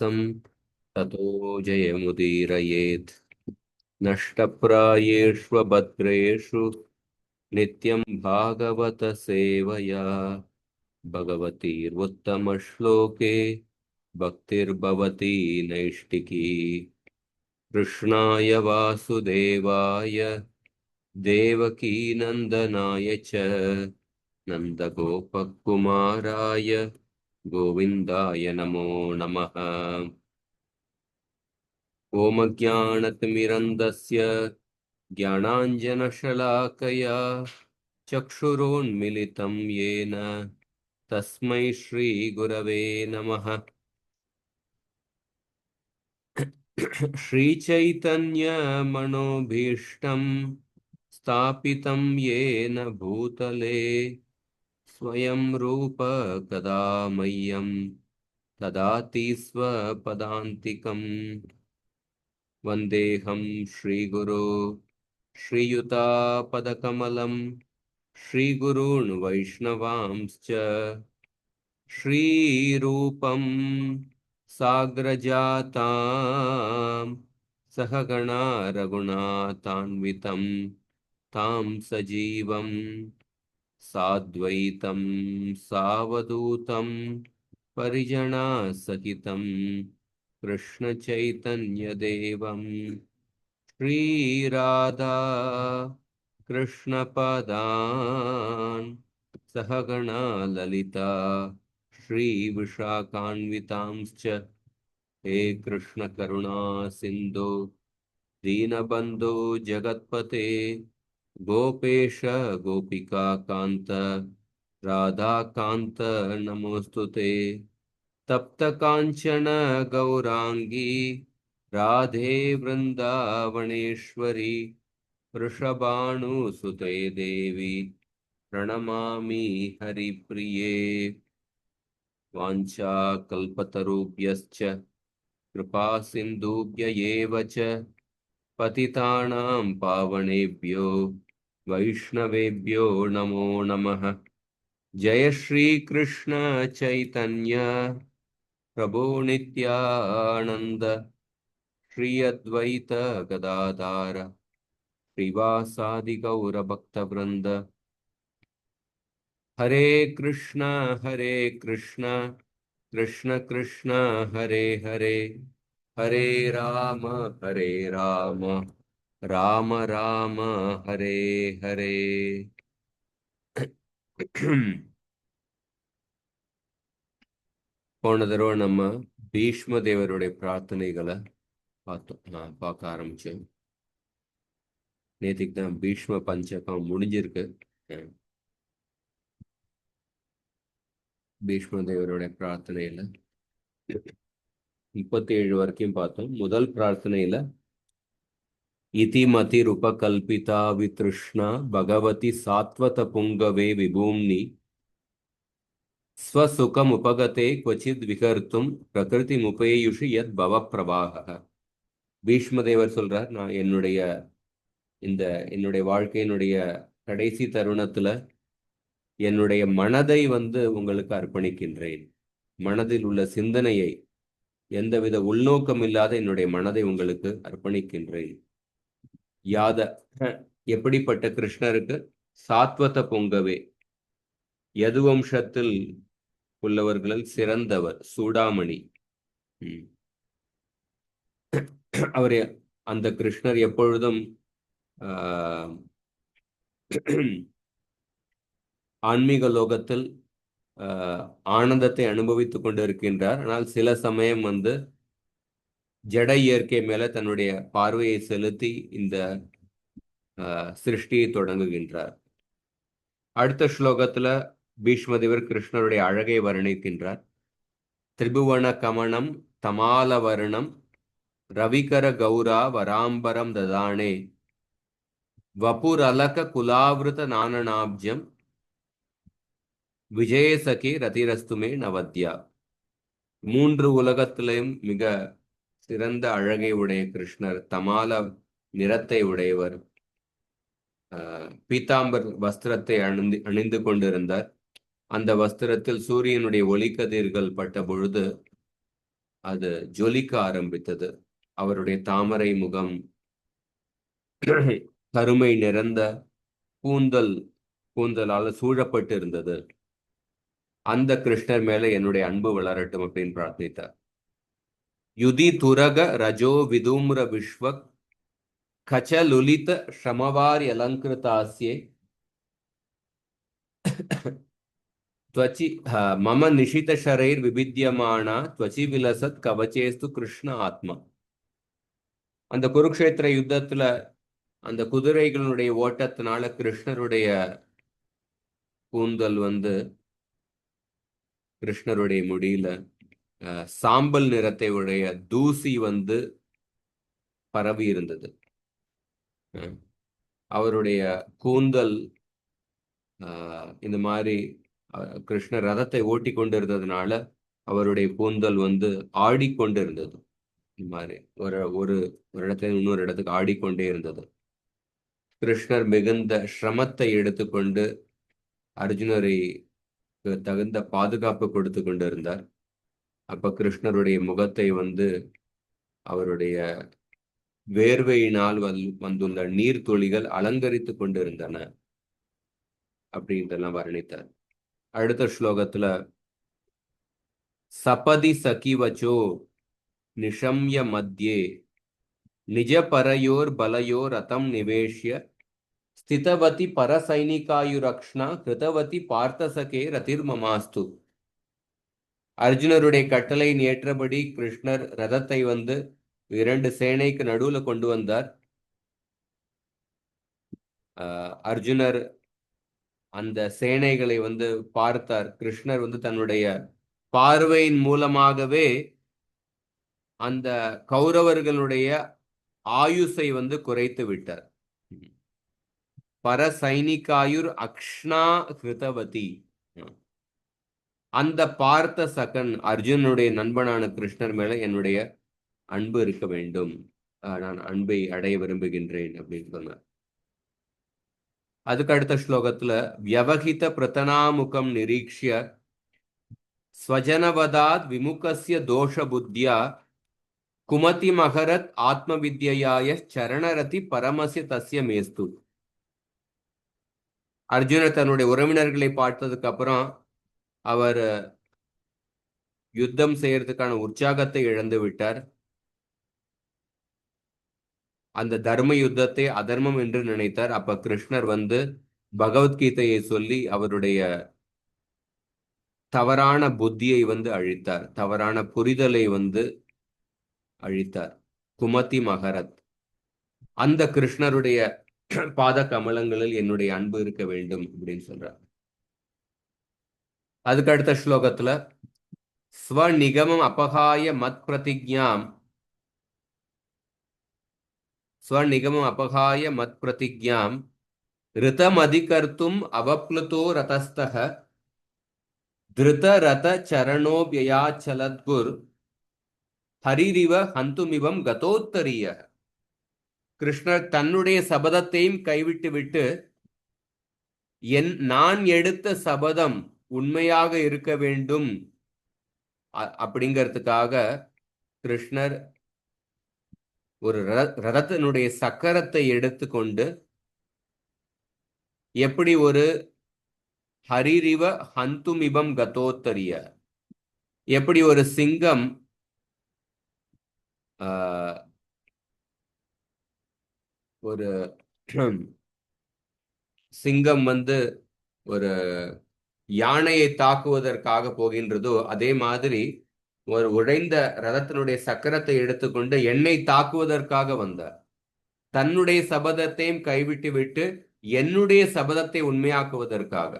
मानसं ततो जयमुदीरयेत् नष्टप्रायेष्वभद्रेषु नित्यं भागवतसेवया भगवतीर्वुत्तमश्लोके भक्तिर्भवती नैष्टिकी कृष्णाय वासुदेवाय देवकीनन्दनाय च नन्दगोपकुमाराय गोविन्दाय नमो नमः। ॐ अज्ञानतिमिरन्दस्य ज्ञानाञ्जनशलाकया चक्षुरोन्मिलितं येन तस्मै श्रीगुरवे नमः। श्रीचैतन्यमनोभीष्टं स्थापितं येन भूतले स्वयं रूप कदा मह्यं ददाति स्वपदान्तिकम्। वन्देऽहं श्रीगुरो श्रीयुतापदकमलं श्रीगुरून् वैष्णवांश्च श्रीरूपं साग्रजातां सहगणा रघुनाथान्वितं तां सजीवं साद्वैतं सावधूतं परिजनासहितं कृष्णचैतन्यदेवं श्रीराधा कृष्णपदान् सहगणा ललिता श्रीविशाखान्वितांश्च हे कृष्ण करुणा सिन्धो दीनबन्धो जगत्पते गोपेश गोपिका कान्त राधाकान्त नमोऽस्तुते तप्त कांचन गौरांगी राधे वृंदावनेश्वरी वृषभानुसुते देवी प्रणमामि हरिप्रिये। वाञ्छाकल्पतरुभ्यश्च कृपा सिन्धुभ्य एव च पतितानां पावनेभ्यो वैष्णवेभ्यो नमो नमः। जय श्री कृष्ण चैतन्य प्रभो नित्यानंद श्री अद्वैत गदाधार श्रीवासादि गौर भक्तवृंद। हरे कृष्ण कृष्ण कृष्ण हरे हरे हरे राम राम राम हरे हरे। போன தடவை நம்ம பீஷ்ம தேவருடைய பிரார்த்தனைகளை பார்க்க ஆரம்பிச்சோம். நேற்றுக்கு தான் பீஷ்ம பஞ்சகம் முடிஞ்சிருக்கு. பீஷ்ம தேவருடைய பிரார்த்தனையில 37 வரைக்கும் பார்த்தோம். முதல் பிரார்த்தனையில இதி மதிர் உபகல்பிதா வித்ருஷ்ணா பகவதி சாத்வத புங்கவே விபூம்னி ஸ்வசுகம் உபகதே क्वचित விகர்த்தும் பிரகிருதி முபேயுஷி யத் பவ பிரவாக. பீஷ்மதேவர் சொல்றார், நான் என்னுடைய வாழ்க்கையினுடைய கடைசி தருணத்துல என்னுடைய மனதை உங்களுக்கு அர்ப்பணிக்கின்றேன். மனதில் உள்ள சிந்தனையை, எந்தவித உள்நோக்கம் இல்லாத என்னுடைய மனதை உங்களுக்கு அர்ப்பணிக்கின்றேன். யாத எப்படிப்பட்ட கிருஷ்ணருக்கு? சாத்வத பொங்கவே, யதுவம்சத்தில் உள்ளவர்களில் சிறந்தவர், சூடாமணி. அவர் அந்த கிருஷ்ணர் எப்பொழுதும் ஆன்மீக லோகத்தில் ஆனந்தத்தை அனுபவித்துக் கொண்டு இருக்கின்றார். ஆனால் சில சமயம் ஜட இயற்கை மேல தன்னுடைய பார்வையை செலுத்தி இந்த சிருஷ்டியை தொடங்குகின்றார். அடுத்த ஸ்லோகத்துல பீஷ்மதேவர் கிருஷ்ணருடைய அழகை வர்ணிக்கின்றார். திரிபுவன கமனம் தமாலவர்ணம் ரவிகர கௌரா வராம்பரம் ததானே வபுரலக குலாவிருத நானநாப்ஜம் விஜயசகி ரதிரஸ்துமே நவத்யா. 3 உலகத்திலையும் மிக சிறந்த அழகை உடைய கிருஷ்ணர், தமால நிறத்தை உடையவர், பீதாம்பர் வஸ்திரத்தை அணிந்து கொண்டிருந்தார். அந்த வஸ்திரத்தில் சூரியனுடைய ஒளிக்கதிர்கள் பட்ட பொழுது அது ஜொலிக்க ஆரம்பித்தது. அவருடைய தாமரை முகம், கருமை நிறைந்த கூந்தல் கூந்தலால சூழப்பட்டு இருந்தது. அந்த கிருஷ்ணர் மேல என்னுடைய அன்பு வளரட்டும் அப்படின்னு பிரார்த்தித்தார். யுதி துரக ரஜோ விதூம்ர விஸ்வ கச்சலுலித ஷமவாரி அலங்கிருதாஸ்யே त्वचि मम निशितशरैर्विभिद्यमाना त्वचि विलसत् कवचेस्तु கிருஷ்ண ஆத்மா. அந்த குருக்ஷேத்திர யுத்தத்துல அந்த குதிரைகளுடைய ஓட்டத்தினால கிருஷ்ணருடைய கூந்தல் வந்து கிருஷ்ணருடைய முடியில சாம்பல் நிறத்தை உடைய தூசி வந்து பரவி இருந்தது. அவருடைய கூந்தல் இந்த மாதிரி கிருஷ்ணர் ரதத்தை ஓட்டி கொண்டிருந்ததுனால அவருடைய கூந்தல் வந்து ஆடிக்கொண்டிருந்தது. இந்த மாதிரி ஒரு ஒரு ஒரு இடத்துல இன்னொரு இடத்துக்கு ஆடிக்கொண்டே இருந்தது. கிருஷ்ணர் மிகுந்த சிரமத்தை எடுத்துக்கொண்டு அர்ஜுனரை தகுந்த பாதுகாப்பு கொடுத்து கொண்டிருந்தார். அப்ப கிருஷ்ணருடைய முகத்தை வந்து அவருடைய வேர்வையினால் வந்துள்ள நீர்த்துளிகள் அலங்கரித்து கொண்டிருந்தன அப்படின்றெல்லாம் வர்ணித்தார். அடுத்த ஸ்லோகத்துல சபதி சகிவச்சோ நிஷம்ய மத்தியே நிஜ பரையோர் பலையோர் ரதம் நிவேஷ்ய ஸ்திதவதி பரசைனிகாயுரக்ஷ்ணா கிருதவதி பார்த்தசகே ரதிர் மமாஸ்து. அர்ஜுனருடைய கட்டளையின் ஏற்றபடி கிருஷ்ணர் ரதத்தை வந்து 2 சேனைக்கு நடுவுல கொண்டு வந்தார். அர்ஜுனர் அந்த சேனைகளை வந்து பார்த்தார். கிருஷ்ணர் வந்து தன்னுடைய பார்வையின் மூலமாகவே அந்த கௌரவர்களுடைய ஆயுசை வந்து குறைத்து விட்டார். பரசைனிகாயுர் அக்ஷ்ணா கிருதவதி. அந்த பார்த்த சகன் அர்ஜுனுடைய நண்பனான கிருஷ்ணர் மேல என்னுடைய அன்பு இருக்க வேண்டும், நான் அன்பை அடைய விரும்புகின்றேன் அப்படின்னு சொன்னார். அதுக்கு அடுத்த ஸ்லோகத்துல வியவஹித பிரதனாமுகம் நிரீக்ஷ்ய ஸ்வஜனவதாத் விமுகஸ்ய தோஷ புத்தியா குமதி மகரத் ஆத்ம வித்யாய சரணரதி பரமசிய தஸ்ய மேஸ்து. அர்ஜுனர் தன்னுடைய உறவினர்களை பார்த்ததுக்கு அப்புறம் அவர் யுத்தம் செய்யறதுக்கான உற்சாகத்தை இழந்து விட்டார். அந்த தர்ம யுத்தத்தை அதர்மம் என்று நினைத்தார். அப்ப கிருஷ்ணர் வந்து பகவத்கீதையை சொல்லி அவருடைய தவறான புத்தியை வந்து அழித்தார், தவறான புரிதலை வந்து அழித்தார். குமதி மகரத். அந்த கிருஷ்ணருடைய பாத கமலங்களில் என்னுடைய அன்பு இருக்க வேண்டும் அப்படின்னு சொல்றார். அதுக்கு அடுத்த ஸ்லோகத்துல ஸ்வநிகமம் அபகாய மத் பிரதிஜ்ஞாம் ஸ்வநிகமம் அபகாய மத் பிரதிஜ்ஞாம் ரிதமதிகர்த்தும் அவப்ளுதோ ரதஸ்தக திருத ரத சரணோபியாச்சலத்குர் ஹரிரிவ ஹந்துமிவம் கதோத்தரிய. கிருஷ்ணர் தன்னுடைய சபதத்தையும் கைவிட்டு விட்டு நான் எடுத்த சபதம் உண்மையாக இருக்க வேண்டும் அப்படிங்கிறதுக்காக கிருஷ்ணர் ஒரு ரதத்தினுடைய சக்கரத்தை எடுத்துக்கொண்டு எப்படி ஒரு ஹரிரிவ ஹந்துமிபம் கதோத்தரிய, எப்படி ஒரு சிங்கம் ஒரு சிங்கம் வந்து ஒரு யானையை தாக்குவதற்காக போகின்றதோ அதே மாதிரி ஒரு உடைந்த ரதத்தினுடைய சக்கரத்தை எடுத்துக்கொண்டு என்னை தாக்குவதற்காக வந்தார். தன்னுடைய சபதத்தையும் கைவிட்டு விட்டு என்னுடைய சபதத்தை உண்மையாக்குவதற்காக.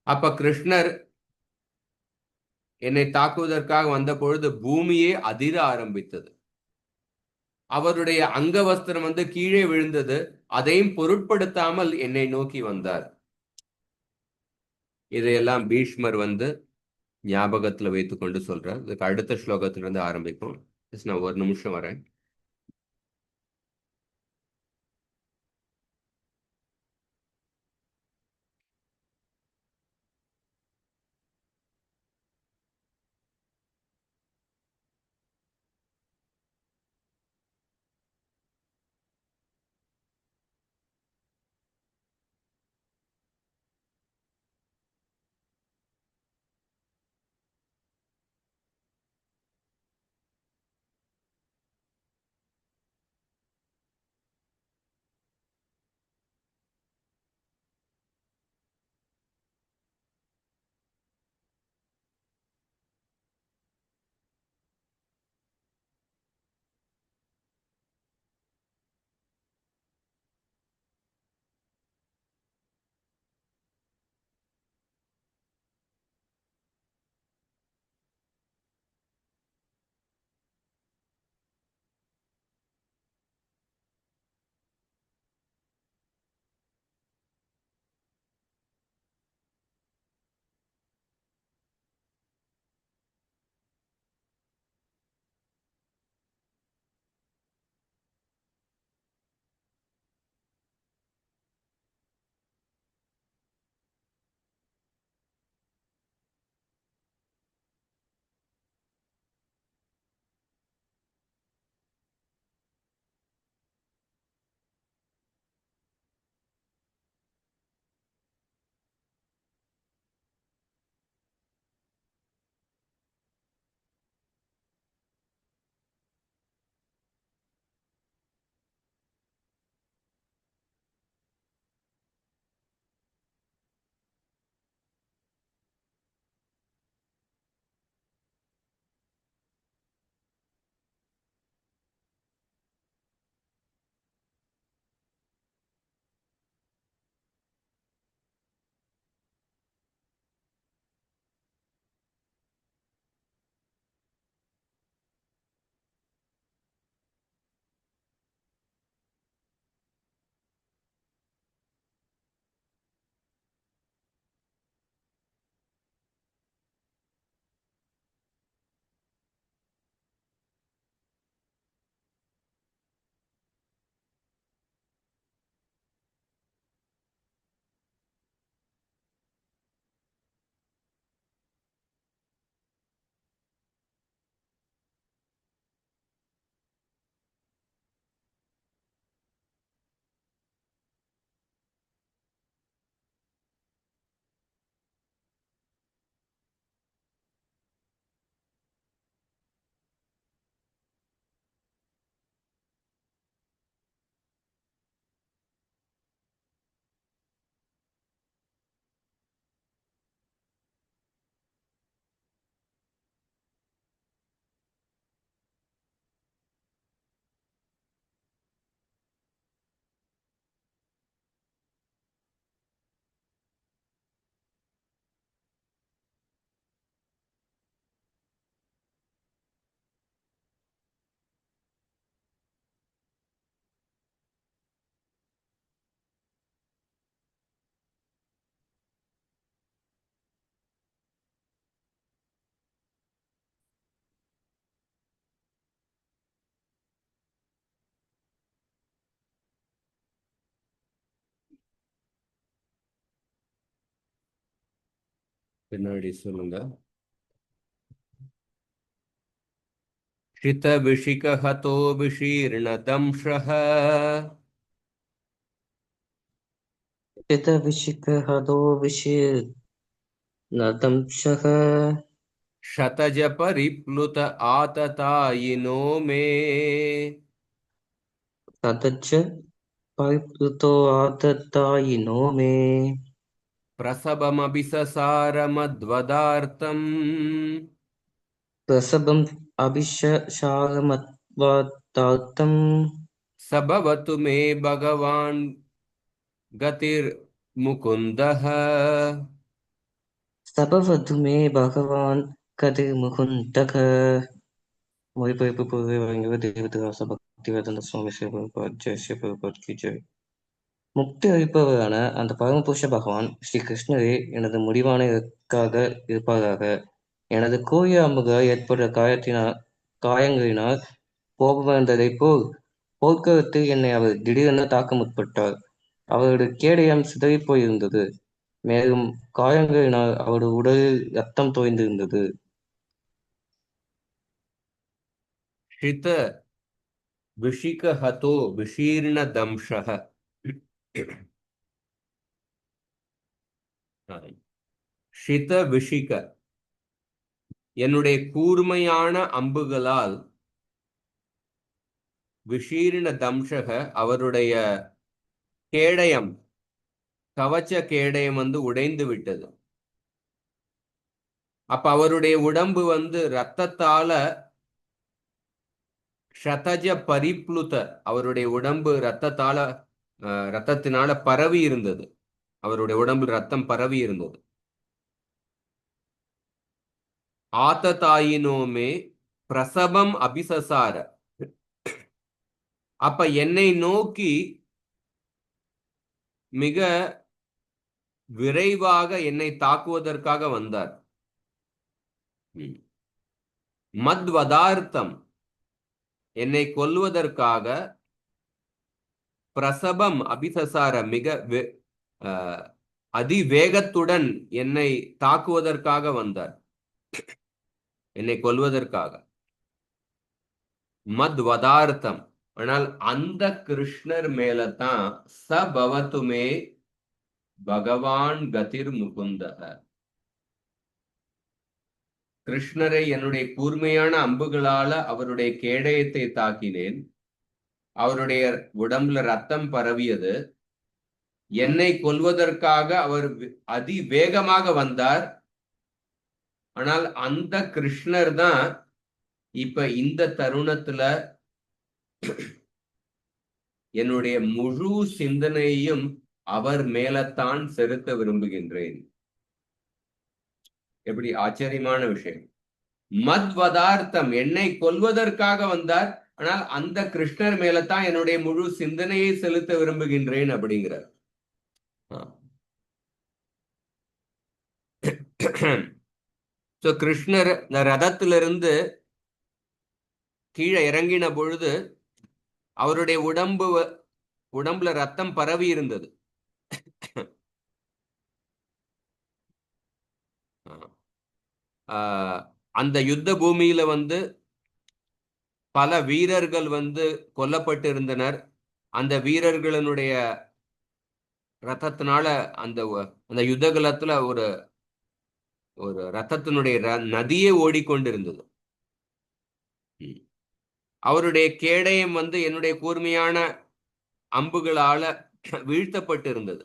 அப்ப கிருஷ்ணர் என்னை தாக்குவதற்காக வந்த பொழுது பூமியே அதிர ஆரம்பித்தது. அவருடைய அங்கவஸ்திரம் வந்து கீழே விழுந்தது. அதையும் பொருட்படுத்தாமல் என்னை நோக்கி வந்தார். இதையெல்லாம் பீஷ்மர் வந்து ஞாபகத்துல வைத்துக் கொண்டு சொல்றார். இதுக்கு அடுத்த ஸ்லோகத்திலிருந்து ஆரம்பிப்போம். நான் ஒரு நிமிஷம் வரேன். பின்னாடி சொல்லுங்க. ஷித விஷிகஹதோ விஷீர்ணதம்ஷः चितविशिखहदो विषीर्णदंशः शतज परिप्लुत आततायिनो मे ततच्च परिप्लुतो आदत्तायिनो मे प्रसभमभिससारमद्वदार्तम् प्रसभम् अभिशारमत्वात्तार्थम् स भवतु मे भगवान् गतिर्मुकुन्दः. सभवतु मे भगवान् कतिर्मुकुन्दः மொழிபெயர்ப்பு பொதுவை வழங்கியவர் தேவதாச பக்திவேதாந்த சுவாமி சிவபிரபுபாத் ஜெய் சிவபிரபுபாத் கி ஜெய். முக்தி அளிப்பவரான அந்த பரமபுருஷ பகவான் ஸ்ரீ கிருஷ்ணரே எனது முடிவான இலக்காக இருப்பாராக. எனது கூறிய அம்புகளால் ஏற்பட்ட காயங்களினால் கோபமடைந்ததைப் போல் போர்க்களத்தில் என்னை அவர் திடீரென தாக்க முற்பட்டார். அவரது கேடயம் சிதறிப் போயிருந்தது. மேலும் காயங்களினால் அவரது உடலில் இரத்தம் தோய்ந்திருந்தது. ஷித விஷிகஹதோ விஷீர்ணதம்ஷः. ஷித விஷிக, என்னுடைய கூர்மையான அம்புகளால், விஷீர்ண தம்ஷக, அவருடைய கேடயம், கவச்ச கேடயம் உடைந்து விட்டது. அப்ப அவருடைய உடம்பு ரத்தத்தால, ஷதஜ பரிப்ளுத, அவருடைய உடம்பு ரத்தத்தினால பரவி இருந்தது. அவருடைய உடம்பு ரத்தம் பரவி இருந்தது. ஆததாயினோமே பிரசவம் அபிசசார, அப்ப என்னை நோக்கி மிக விரைவாக என்னை தாக்குவதற்காக வந்தார். மத்வதார்த்தம், என்னை கொல்வதற்காக, பிரசபம் அபிசசார, மிக அதிவேகத்துடன் என்னை தாக்குவதற்காக வந்தார், என்னை கொல்வதற்காக. மத்வதார்த்தம், ஆனால் அந்த கிருஷ்ணர் மேலதான் சபவத்துமே பகவான் கதிர் முகுந்தக, கிருஷ்ணரை என்னுடைய கூர்மையான அம்புகளால அவருடைய கேடயத்தை தாக்கினேன். அவருடைய உடம்புல ரத்தம் பரவியது. என்னை கொல்வதற்காக அவர் அதிவேகமாக வந்தார். ஆனால் அந்த கிருஷ்ணர் தான் இப்ப இந்த தருணத்துல என்னுடைய முழு சிந்தனையையும் அவர் மேலத்தான் செலுத்த விரும்புகின்றேன். எப்படி ஆச்சரியமான விஷயம்! மத்வதார்த்தம், என்னை கொல்வதற்காக வந்தார். ஆனால் அந்த கிருஷ்ணர் மேலத்தான் என்னுடைய முழு சிந்தனையை செலுத்த விரும்புகின்றேன் அப்படிங்கிறார். கிருஷ்ணர் ரதத்திலிருந்து கீழே இறங்கின பொழுது அவருடைய உடம்புல ரத்தம் பரவி இருந்தது. அந்த யுத்த பூமியில பல வீரர்கள் கொல்லப்பட்டு இருந்தனர். அந்த வீரர்களுடைய ரத்தத்தினால அந்த அந்த யுத்த காலத்துல ஒரு ஒரு ரத்தத்தினுடைய நதியே ஓடிக்கொண்டிருந்தது. அவருடைய கேடயம் என்னுடைய கூர்மையான அம்புகளால வீழ்த்தப்பட்டு இருந்தது.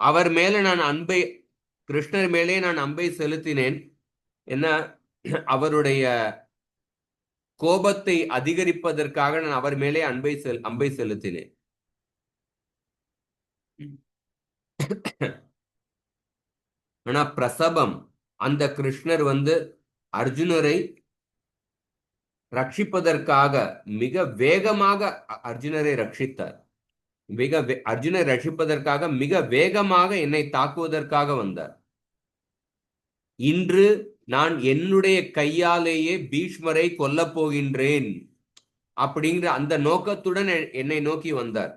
அவர் மேல நான் அன்பை, கிருஷ்ணர் மேலே நான் அம்பை செலுத்தினேன். என்ன, அவருடைய கோபத்தை அதிகரிப்பதற்காக நான் அவர் மேலே அம்பை செலுத்தினேன். ஆனா பிரசபம், அந்த கிருஷ்ணர் அர்ஜுனரை ரட்சிப்பதற்காக மிக வேகமாக அர்ஜுனரை ரட்சித்தார். அர்ஜுனரை ரட்சிப்பதற்காக மிக வேகமாக என்னை தாக்குவதற்காக வந்தார். இன்று நான் என்னுடைய கையாலேயே பீஷ்மரை கொல்லப் போகின்றேன் அப்படிங்கிற அந்த நோக்கத்துடன் என்னை நோக்கி வந்தார்.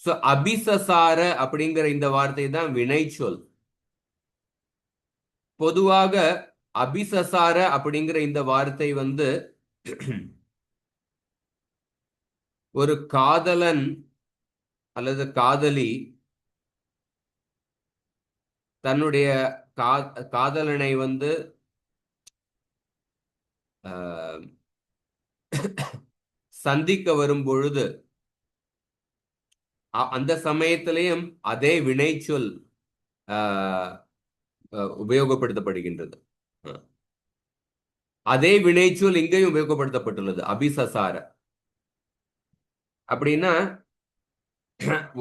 சோ அபிசசார அப்படிங்கிற இந்த வார்த்தை தான் வினைச்சொல். பொதுவாக அபிசசார அப்படிங்கிற இந்த வார்த்தை வந்து ஒரு காதலன் அல்லது காதலி தன்னுடைய காதலனை வந்து சந்திக்க வரும் பொழுது அந்த சமயத்திலையும் அதே வினைச்சொல் உபயோகப்படுத்தப்படுகின்றது. அதே வினைச்சொல் இங்கேயும் உபயோகப்படுத்தப்பட்டுள்ளது, அபிசசார. அப்படின்னா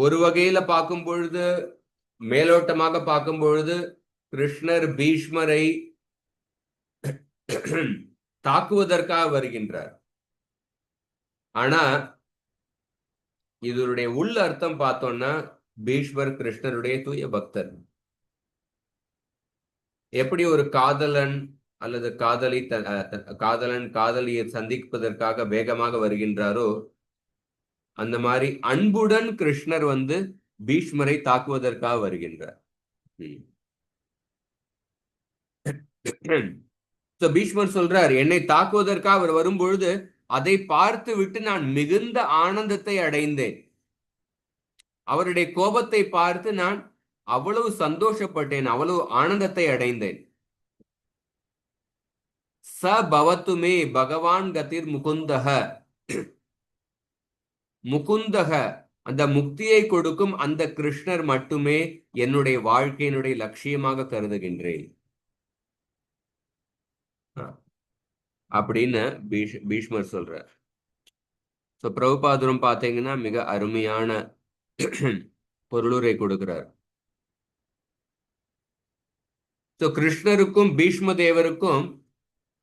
ஒரு வகையில பார்க்கும் பொழுது, மேலோட்டமாக பார்க்கும் பொழுது கிருஷ்ணர் பீஷ்மரை தாக்குவதற்காக வருகின்றார். ஆனா இதனுடைய உள் அர்த்தம் பார்த்தோம்னா பீஷ்மர் கிருஷ்ணருடைய தூய பக்தர். எப்படி ஒரு காதலன் அல்லது காதலன் காதலியை சந்திப்பதற்காக வேகமாக வருகின்றாரோ, அந்த மாதிரி அன்புடன் கிருஷ்ணர் வந்து பீஷ்மரை தாக்குவதற்காக வருகின்றார். பீஷ்மர் சொல்றார், என்னை தாக்குவதற்காக அவர் வரும்பொழுது அதை பார்த்து விட்டு நான் மிகுந்த ஆனந்தத்தை அடைந்தேன். அவருடைய கோபத்தை பார்த்து நான் அவ்வளவு சந்தோஷப்பட்டேன், அவ்வளவு ஆனந்தத்தை அடைந்தேன். ச பவத்துமே பகவான் கதிர் முகுந்தக. முகுந்தக அந்த முக்தியை கொடுக்கும் அந்த கிருஷ்ணர் மட்டுமே என்னுடைய வாழ்க்கையினுடைய லட்சியமாக கருதுகின்றேன் அப்படின்னு பீஷ்மர் சொல்றார். சோ பிரபுபாதரும் பாத்தீங்கன்னா மிக அருமையான பொருளுரை கொடுக்கிறார். சோ கிருஷ்ணருக்கும் பீஷ்ம தேவருக்கும்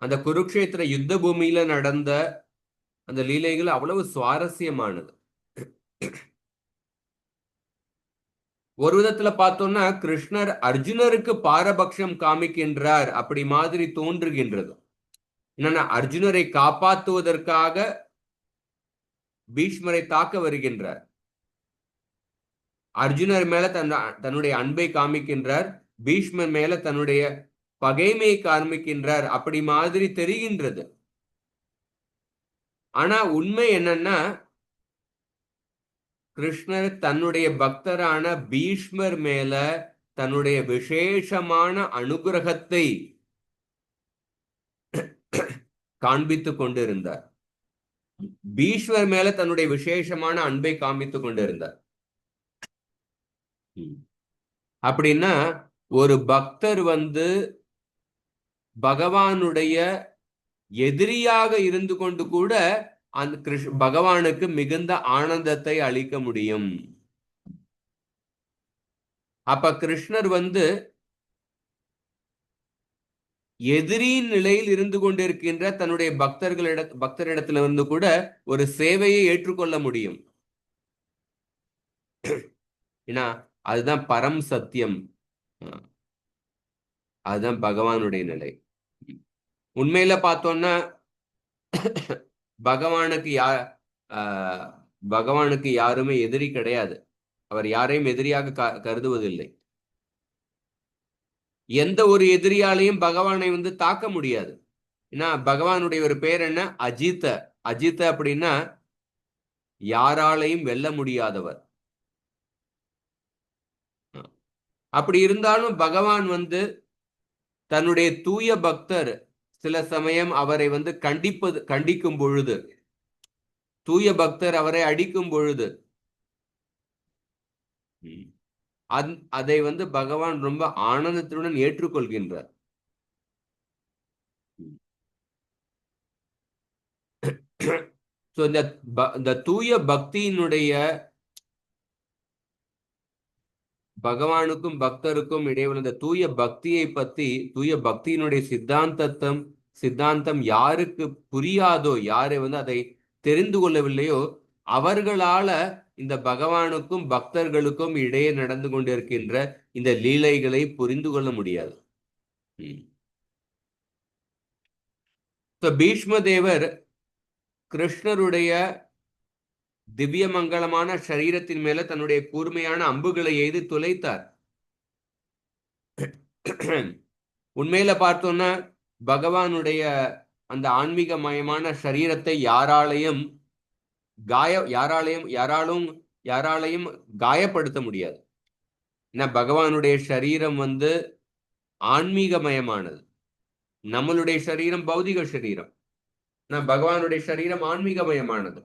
அந்த குருக்ஷேத்திர யுத்த பூமியில நடந்த அந்த லீலைகள் அவ்வளவு சுவாரஸ்யமானது. ஒரு விதத்துல பார்த்தோம்னா கிருஷ்ணர் அர்ஜுனருக்கு பாரபட்சம் காமிக்கின்றார் அப்படி மாதிரி தோன்றுகின்றது. என்னன்னா அர்ஜுனரை காப்பாற்றுவதற்காக பீஷ்மரை தாக்க வருகின்றார். அர்ஜுனர் மேல தன்னுடைய அன்பை காமிக்கின்றார், பீஷ்மர் மேல தன்னுடைய பகைமையை காமிக்கின்றார் அப்படி மாதிரி தெரிகின்றது. ஆனா உண்மை என்னன்னா கிருஷ்ணர் தன்னுடைய பக்தரான பீஷ்மர் மேல தன்னுடைய விசேஷமான அனுகிரகத்தை காண்பித்துக் கொண்டிருந்தார். பீஷ்மர் மேல தன்னுடைய விசேஷமான அன்பை காண்பித்துக் கொண்டிருந்தார். அப்படின்னா ஒரு பக்தர் வந்து பகவானுடைய எதிரியாக இருந்து கொண்டு கூட அந்த பகவானுக்கு மிகுந்த ஆனந்தத்தை அளிக்க முடியும். அப்ப கிருஷ்ணர் வந்து எதிரியின் நிலையில் இருந்து கொண்டிருக்கின்ற தன்னுடைய பக்தரிடத்துல இருந்து கூட ஒரு சேவையை ஏற்றுக்கொள்ள முடியும். ஏன்னா அதுதான் பரம் சத்தியம், அதுதான் பகவானுடைய நிலை. உண்மையில பார்த்தோம்னா பகவானுக்கு யாருமே எதிரி கிடையாது. அவர் யாரையும் எதிரியாக கருதுவதில்லை. எந்த ஒரு எதிரியாலையும் பகவானை வந்து தாக்க முடியாது. ஏன்னா பகவானுடைய ஒரு பேர் என்ன? அஜித. அஜித அப்படின்னா யாராலையும் வெல்ல முடியாதவர். அப்படி இருந்தாலும் பகவான் வந்து தன்னுடைய தூய பக்தர் சில சமயம் அவரை வந்து கண்டிக்கும் பொழுது, தூய பக்தர் அவரை அடிக்கும் பொழுது அதை வந்து பகவான் ரொம்ப ஆனந்தத்துடன் ஏற்றுக்கொள்கின்றார். இந்த தூய பக்தியினுடைய பகவானுக்கும் பக்தருக்கும் இடையே இந்த தூய பக்தியை பத்தி, தூய பக்தியினுடைய சித்தாந்தம் யாருக்கு புரியாதோ, யாரை வந்து அதை தெரிந்து கொள்ளவில்லையோ அவர்களால இந்த பகவானுக்கும் பக்தர்களுக்கும் இடையே நடந்து கொண்டிருக்கின்ற இந்த லீலைகளை புரிந்து கொள்ள முடியாது. பீஷ்ம தேவர் கிருஷ்ணருடைய திவ்ய மங்களமான சரீரத்தின் மேல தன்னுடைய கூர்மையான அம்புகளை எய்து துளைத்தார். உண்மையில பார்த்தோம்னா பகவானுடைய அந்த ஆன்மீகமயமான சரீரத்தை யாராலும் காயப்படுத்த முடியாது. ஏன்னா பகவானுடைய சரீரம் ஆன்மீகமயமானது. நம்மளுடைய சரீரம் பௌதிக சரீரம். பகவானுடைய சரீரம் ஆன்மீகமயமானது.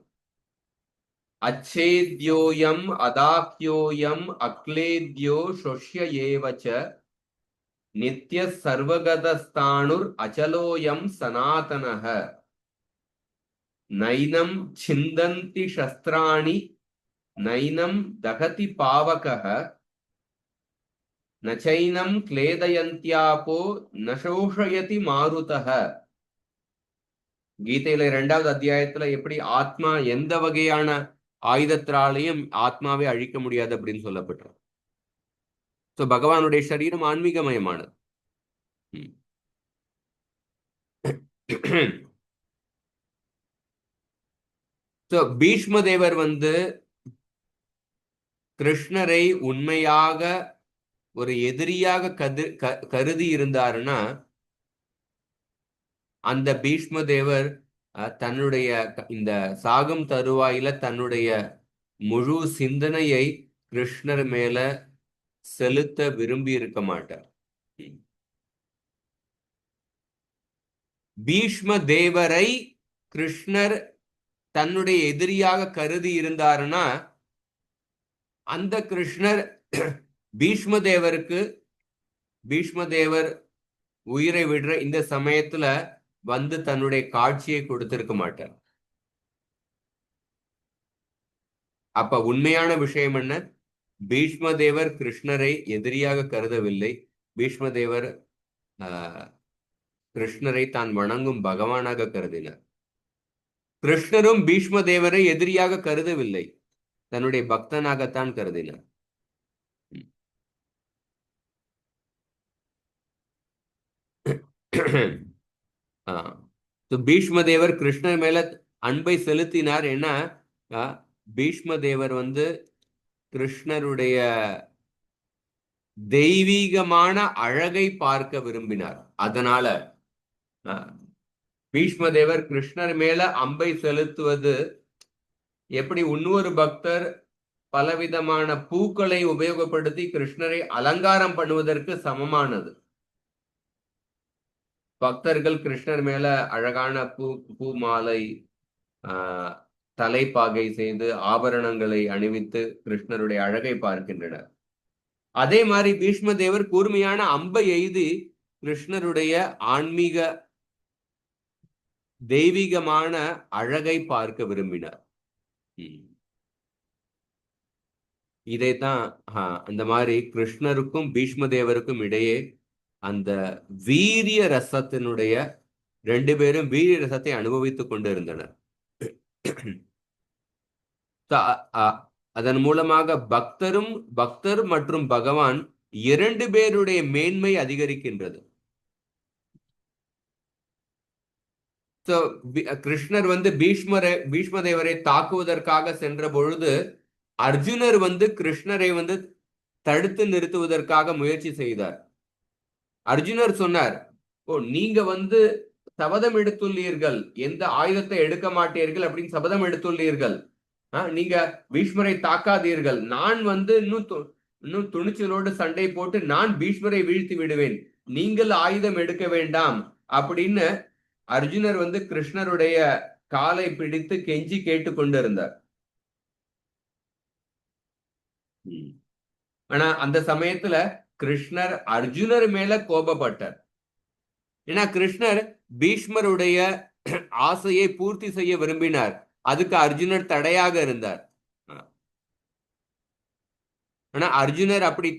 அச்சேத்யோயம் அதாக்யோயம் அக்லேத்யோ சொஷ்ய ஏவச்ச நித்ய சர்வகதஸ்தானுர் அச்சலோயம் சனாதனஹ நைனம் சிந்தந்தி சஸ்திராணி நைனம் தகதி பாவகஹ நச்சைனம் கிளேதயந்தியாபோ நசோஷயதி மாருதஹ. கீதையில 2வது அத்தியாயத்துல எப்படி ஆத்மா எந்த வகையான ஆயுதத்தினாலையும் ஆத்மாவை அழிக்க முடியாது அப்படின்னு சொல்லப்பட்டது. சோ பகவானுடைய சரீரம் ஆன்மீகமயமானது. சோ பீஷ்ம தேவர் கிருஷ்ணரை உண்மையாக ஒரு எதிரியாக கருதி இருந்தாருன்னா அந்த பீஷ்ம தேவர் தன்னுடைய இந்த சாகும் தருவாயில தன்னுடைய முழு சிந்தனையை கிருஷ்ணர் மேல செலுத்த விரும்பி இருக்க மாட்டார். பீஷ்ம தேவரை கிருஷ்ணர் தன்னுடைய எதிரியாக கருதி இருந்தாருன்னா அந்த கிருஷ்ணர் பீஷ்ம தேவர் உயிரை விடுற இந்த சமயத்துல தன்னுடைய காட்சியை கொடுத்திருக்க மாட்டார். அப்ப உண்மையான விஷயம் என்ன? பீஷ்ம தேவர் கிருஷ்ணரை எதிரியாக கருதவில்லை. பீஷ்ம தேவர் கிருஷ்ணரை தான் வணங்கும் பகவானாக கருதினார். கிருஷ்ணரும் பீஷ்ம தேவரை எதிரியாக கருதவில்லை, தன்னுடைய பக்தனாகத்தான் கருதினார். பீஷ்ம தேவர் கிருஷ்ணர் மேல அன்பை செலுத்தினார். ஏன்னா பீஷ்ம தேவர் கிருஷ்ணருடைய தெய்வீகமான அழகை பார்க்க விரும்பினார். அதனால பீஷ்ம தேவர் கிருஷ்ணர் மேல அம்பை செலுத்துவது எப்படி இன்னொரு பக்தர் பலவிதமான பூக்களை உபயோகப்படுத்தி கிருஷ்ணரை அலங்காரம் பண்ணுவதற்கு சமமானது. பக்தர்கள் கிருஷ்ணர் மேல அழகான பூ மாலை தலைப்பாகை செய்து ஆபரணங்களை அணிவித்து கிருஷ்ணருடைய அழகை பார்க்கின்றனர். அதே மாதிரி பீஷ்ம தேவர் கூர்மையான அம்பை எய்து கிருஷ்ணருடைய ஆன்மீக தெய்வீகமான அழகை பார்க்க விரும்பினார். இதைத்தான் அந்த மாதிரி கிருஷ்ணருக்கும் பீஷ்ம தேவருக்கும் இடையே அந்த வீரிய ரசத்தினுடைய 2 பேரும் வீரிய ரசத்தை அனுபவித்துக் கொண்டு இருந்தனர். அதன் மூலமாக பக்தர் மற்றும் பகவான் 2 பேருடைய மேன்மை அதிகரிக்கின்றது. கிருஷ்ணர் பீஷ்ம தேவரை தாக்குவதற்காக சென்ற பொழுது அர்ஜுனர் கிருஷ்ணரை தடுத்து நிறுத்துவதற்காக முயற்சி செய்தார். அர்ஜுனர் சொன்னார், நீங்க சபதம் எடுத்துள்ளீர்கள், எந்த ஆயுதத்தை எடுக்க மாட்டீர்கள் அப்படின்னு சபதம் எடுத்துள்ளீர்கள். நீங்க பீஷ்மரை தாக்காதீர்கள். நான் இன்னும் துணிச்சலோடு சண்டை போட்டு நான் பீஷ்மரை வீழ்த்தி விடுவேன், நீங்கள் ஆயுதம் எடுக்க வேண்டாம் அப்படின்னு அர்ஜுனர் கிருஷ்ணருடைய காலை பிடித்து கெஞ்சி கேட்டுக் கொண்டிருந்தார். ஆனா அந்த சமயத்துல கிருஷ்ணர் அர்ஜுனர் மேல கோபப்பட்டார். ஏன்னா கிருஷ்ணர் பீஷ்மருடைய ஆசையை பூர்த்தி செய்ய விரும்பினார். அதுக்கு அர்ஜுனர் தடையாக இருந்தார். ஆனா அர்ஜுனர் அப்படி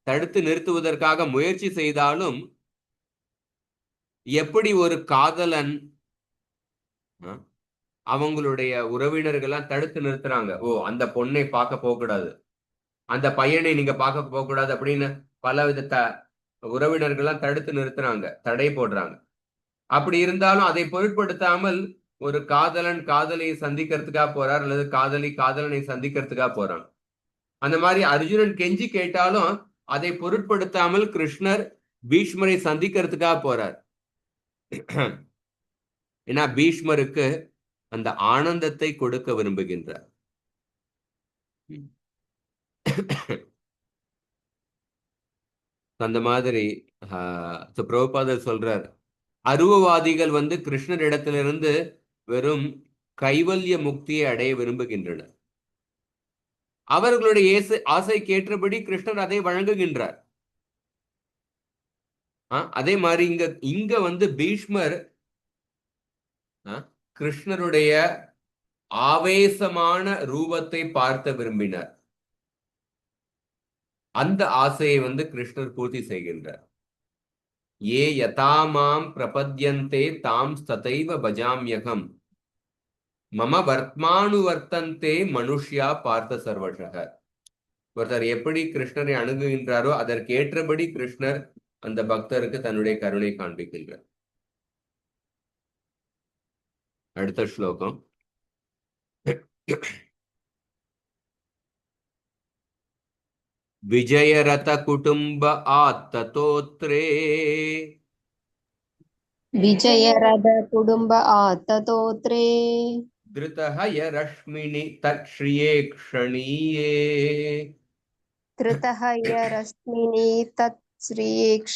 தடுத்து நிறுத்துவதற்காக முயற்சி செய்தாலும் எப்படி ஒரு காதலன் அவங்களுடைய உறவினர்கள்லாம் தடுத்து நிறுத்துறாங்க, அந்த பொண்ணை பார்க்க போக கூடாது, அந்த பையனை நீங்க பார்க்க போக கூடாது அப்படின்னு பலவித உறவினர்கள்லாம் தடுத்து நிறுத்துறாங்க, தடை போடுறாங்க. அப்படி இருந்தாலும் அதை பொருட்படுத்தாமல் ஒரு காதலன் காதலியை சந்திக்கிறதுக்காக போறார், அல்லது காதலி காதலனை சந்திக்கிறதுக்காக போறான். அந்த மாதிரி அர்ஜுனன் கெஞ்சி கேட்டாலும் அதை பொருட்படுத்தாமல் கிருஷ்ணர் பீஷ்மரை சந்திக்கிறதுக்காக போறார். ஏன்னா பீஷ்மருக்கு அந்த ஆனந்தத்தை கொடுக்க விரும்புகின்றார். அந்த மாதிரி பிரபுபாதர் சொல்றார், அருவவாதிகள் கிருஷ்ணர் இடத்திலிருந்து வெறும் கைவல்ய முக்தியை அடைய விரும்புகின்றனர். அவர்களுடைய ஆசைக்கு ஏற்றபடி கிருஷ்ணர் அதை வழங்குகின்றார். அதே மாதிரி இங்க பீஷ்மர் கிருஷ்ணருடைய ஆவேசமான ரூபத்தை பார்த்த விரும்பினார். அந்த ஆசையை கிருஷ்ணர் பூர்த்தி செய்கின்றார். ஏ யதாமாம் பிரபத்யந்தே தாம் ததைவ பஜாம்யகம் மம வர்த்மானுவர்த்தந்தே மனுஷ்யா பார்த்த சர்வஷக. ஒருத்தர் எப்படி கிருஷ்ணரை அணுகுகின்றாரோ அதற்கு ஏற்றபடி கிருஷ்ணர் அந்த பக்தருக்கு தன்னுடைய கருணை காண்பிக்கின்றார். அடுத்த ஸ்லோகம். விஜயரத குடும்ப ஆத்ததோத்ரே विजयरथ कुटुम्ब आततोत्रे திருதஹய ரஷ்மினி தக்ஷ்ரியே க்ஷணீயே धृतः यरश्मिनि तत्श्रीक्षणीये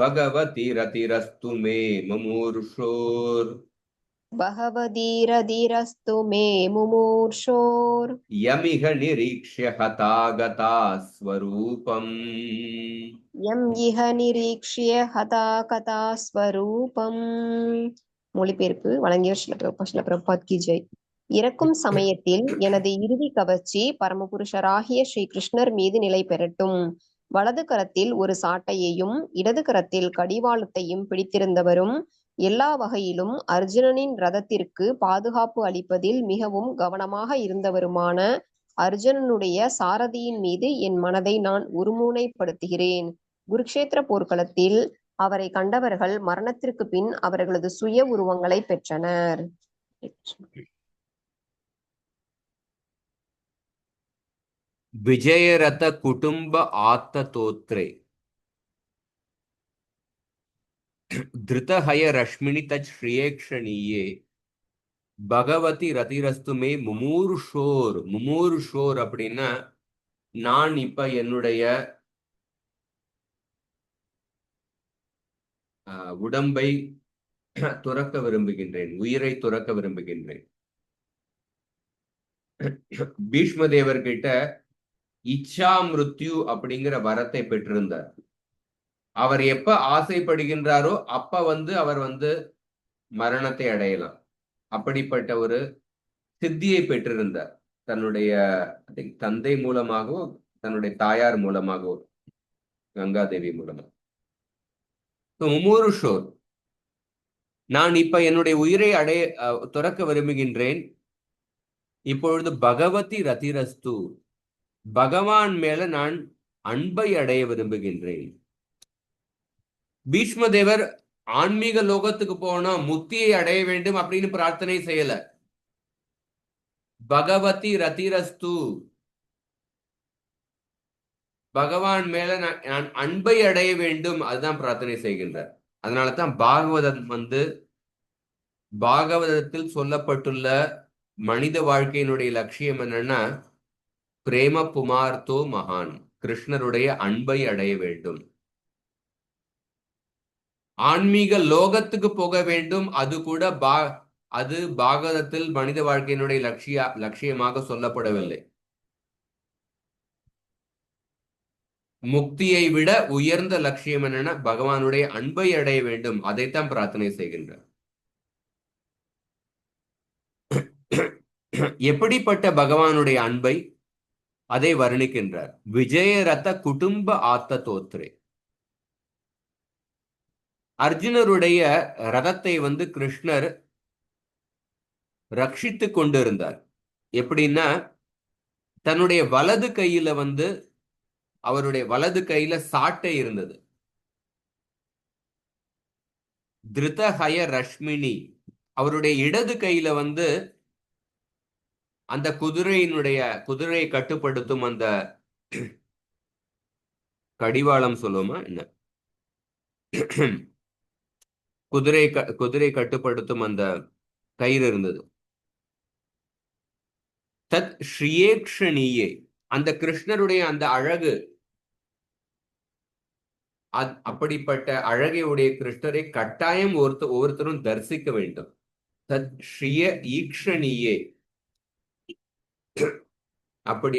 பகவதி ரதிரஸ்து மே மமூர்ஷோர் बहवधीरधिरस्तु मे मुमूर्षोर् யமிக நிரீக்ஷ்ய ஹதாகதா ஸ்வரூபம். यम् इह निरीक्ष्य हता कथा स्वरूपम्. மொழிபெயர்ப்பு வழங்கியவர் ஸ்ரீல பிரபுபாத் கி ஜெய். இறக்கும் சமயத்தில் எனது இறுதி கவர்ச்சி பரமபுருஷராகிய ஸ்ரீ கிருஷ்ணர் மீது நிலை பெறட்டும். வலது கரத்தில் ஒரு சாட்டையையும் இடது கரத்தில் கடிவாளத்தையும் பிடித்திருந்தவரும் எல்லா வகையிலும் அர்ஜுனனின் ரதத்திற்கு பாதுகாப்பு அளிப்பதில் மிகவும் கவனமாக இருந்தவருமான அர்ஜுனனுடைய சாரதியின் மீது என் மனதை நான் ஒருமுனைப்படுத்துகிறேன். குருக்ஷேத்திர போர்க்களத்தில் அவரை கண்டவர்கள் மரணத்திற்கு பின் அவர்களது சுய உருவங்களை பெற்றனர். விஜயரத குடும்ப ஆத்ததோத்ரே திருதஹய ரஷ்மினி தத் ஸ்ரீயேக்ஷணீயே பகவதி ரதிரஸ்து மே முமூர்ஷோர். முமூர்ஷோர் அப்படின்னா நான் இப்ப என்னுடைய உடம்பை துறக்க விரும்புகின்றேன், உயிரை துறக்க விரும்புகின்றேன். பீஷ்ம தேவர்கிட்ட இச்சா மிருத்யு அப்படிங்கிற வரத்தை பெற்றிருந்தார். அவர் எப்ப ஆசைப்படுகின்றாரோ அப்ப அவர் மரணத்தை அடையலாம். அப்படிப்பட்ட ஒரு சித்தியை பெற்றிருந்தார். தன்னுடைய தந்தை மூலமாகவோ தன்னுடைய தாயார் மூலமாகவோ, கங்காதேவி மூலமாக. முமூருஷோர், நான் இப்ப என்னுடைய உயிரை துறக்க விரும்புகின்றேன். இப்பொழுது பகவதி ரதிரஸ்து, பகவான் மேல நான் அன்பை அடைய விரும்புகின்றேன். பீஷ்மதேவர் ஆன்மீக லோகத்துக்கு போனா முக்தியை அடைய வேண்டும் அப்படின்னு பிரார்த்தனை செய்யல. பகவதி ரதிரஸ்து, பகவான் மேல நான் அன்பை அடைய வேண்டும், அதுதான் பிரார்த்தனை செய்கின்றார். அதனாலதான் பாகவதத்தில் சொல்லப்பட்டுள்ள மனித வாழ்க்கையினுடைய லட்சியம் என்னன்னா, பிரேம புமார்த்தோ மகான், கிருஷ்ணருடைய அன்பை அடைய வேண்டும். ஆன்மீக லோகத்துக்கு போக வேண்டும், அது கூட அது பாகவதத்தில் மனித வாழ்க்கையினுடைய லட்சியமாக சொல்லப்படவில்லை. முக்தியை விட உயர்ந்த லட்சியம் என்னன்னா பகவானுடைய அன்பை அடைய வேண்டும், அதைத்தான் பிரார்த்தனை செய்கின்றார். எப்படிப்பட்ட பகவானுடைய அன்பை அதை வர்ணிக்கின்றார். விஜயரத குடும்ப ஆத்ததோத்ரே, அர்ஜுனருடைய ரதத்தை கிருஷ்ணர் ரட்சித்து கொண்டிருந்தார். எப்படின்னா, தன்னுடைய வலது கையில அவருடைய வலது கையில சாட்டை இருந்தது. திருதஹய ரஷ்மினி, அவருடைய இடது கையில வந்து அந்த குதிரையை கட்டுப்படுத்தும் அந்த கடிவாளம் சொல்லுவோமா என்ன, குதிரை கட்டுப்படுத்தும் அந்த கயிறு இருந்தது. தத் ஸ்ரீயேக்ஷணியே, அந்த கிருஷ்ணருடைய அந்த அழகு, அப்படிப்பட்ட அழகை உடைய கிருஷ்ணரை கட்டாயம் ஒவ்வொருத்தரும் தரிசிக்க வேண்டும். தத் ஸ்ரீய ஈக்ஷணியே, அப்படி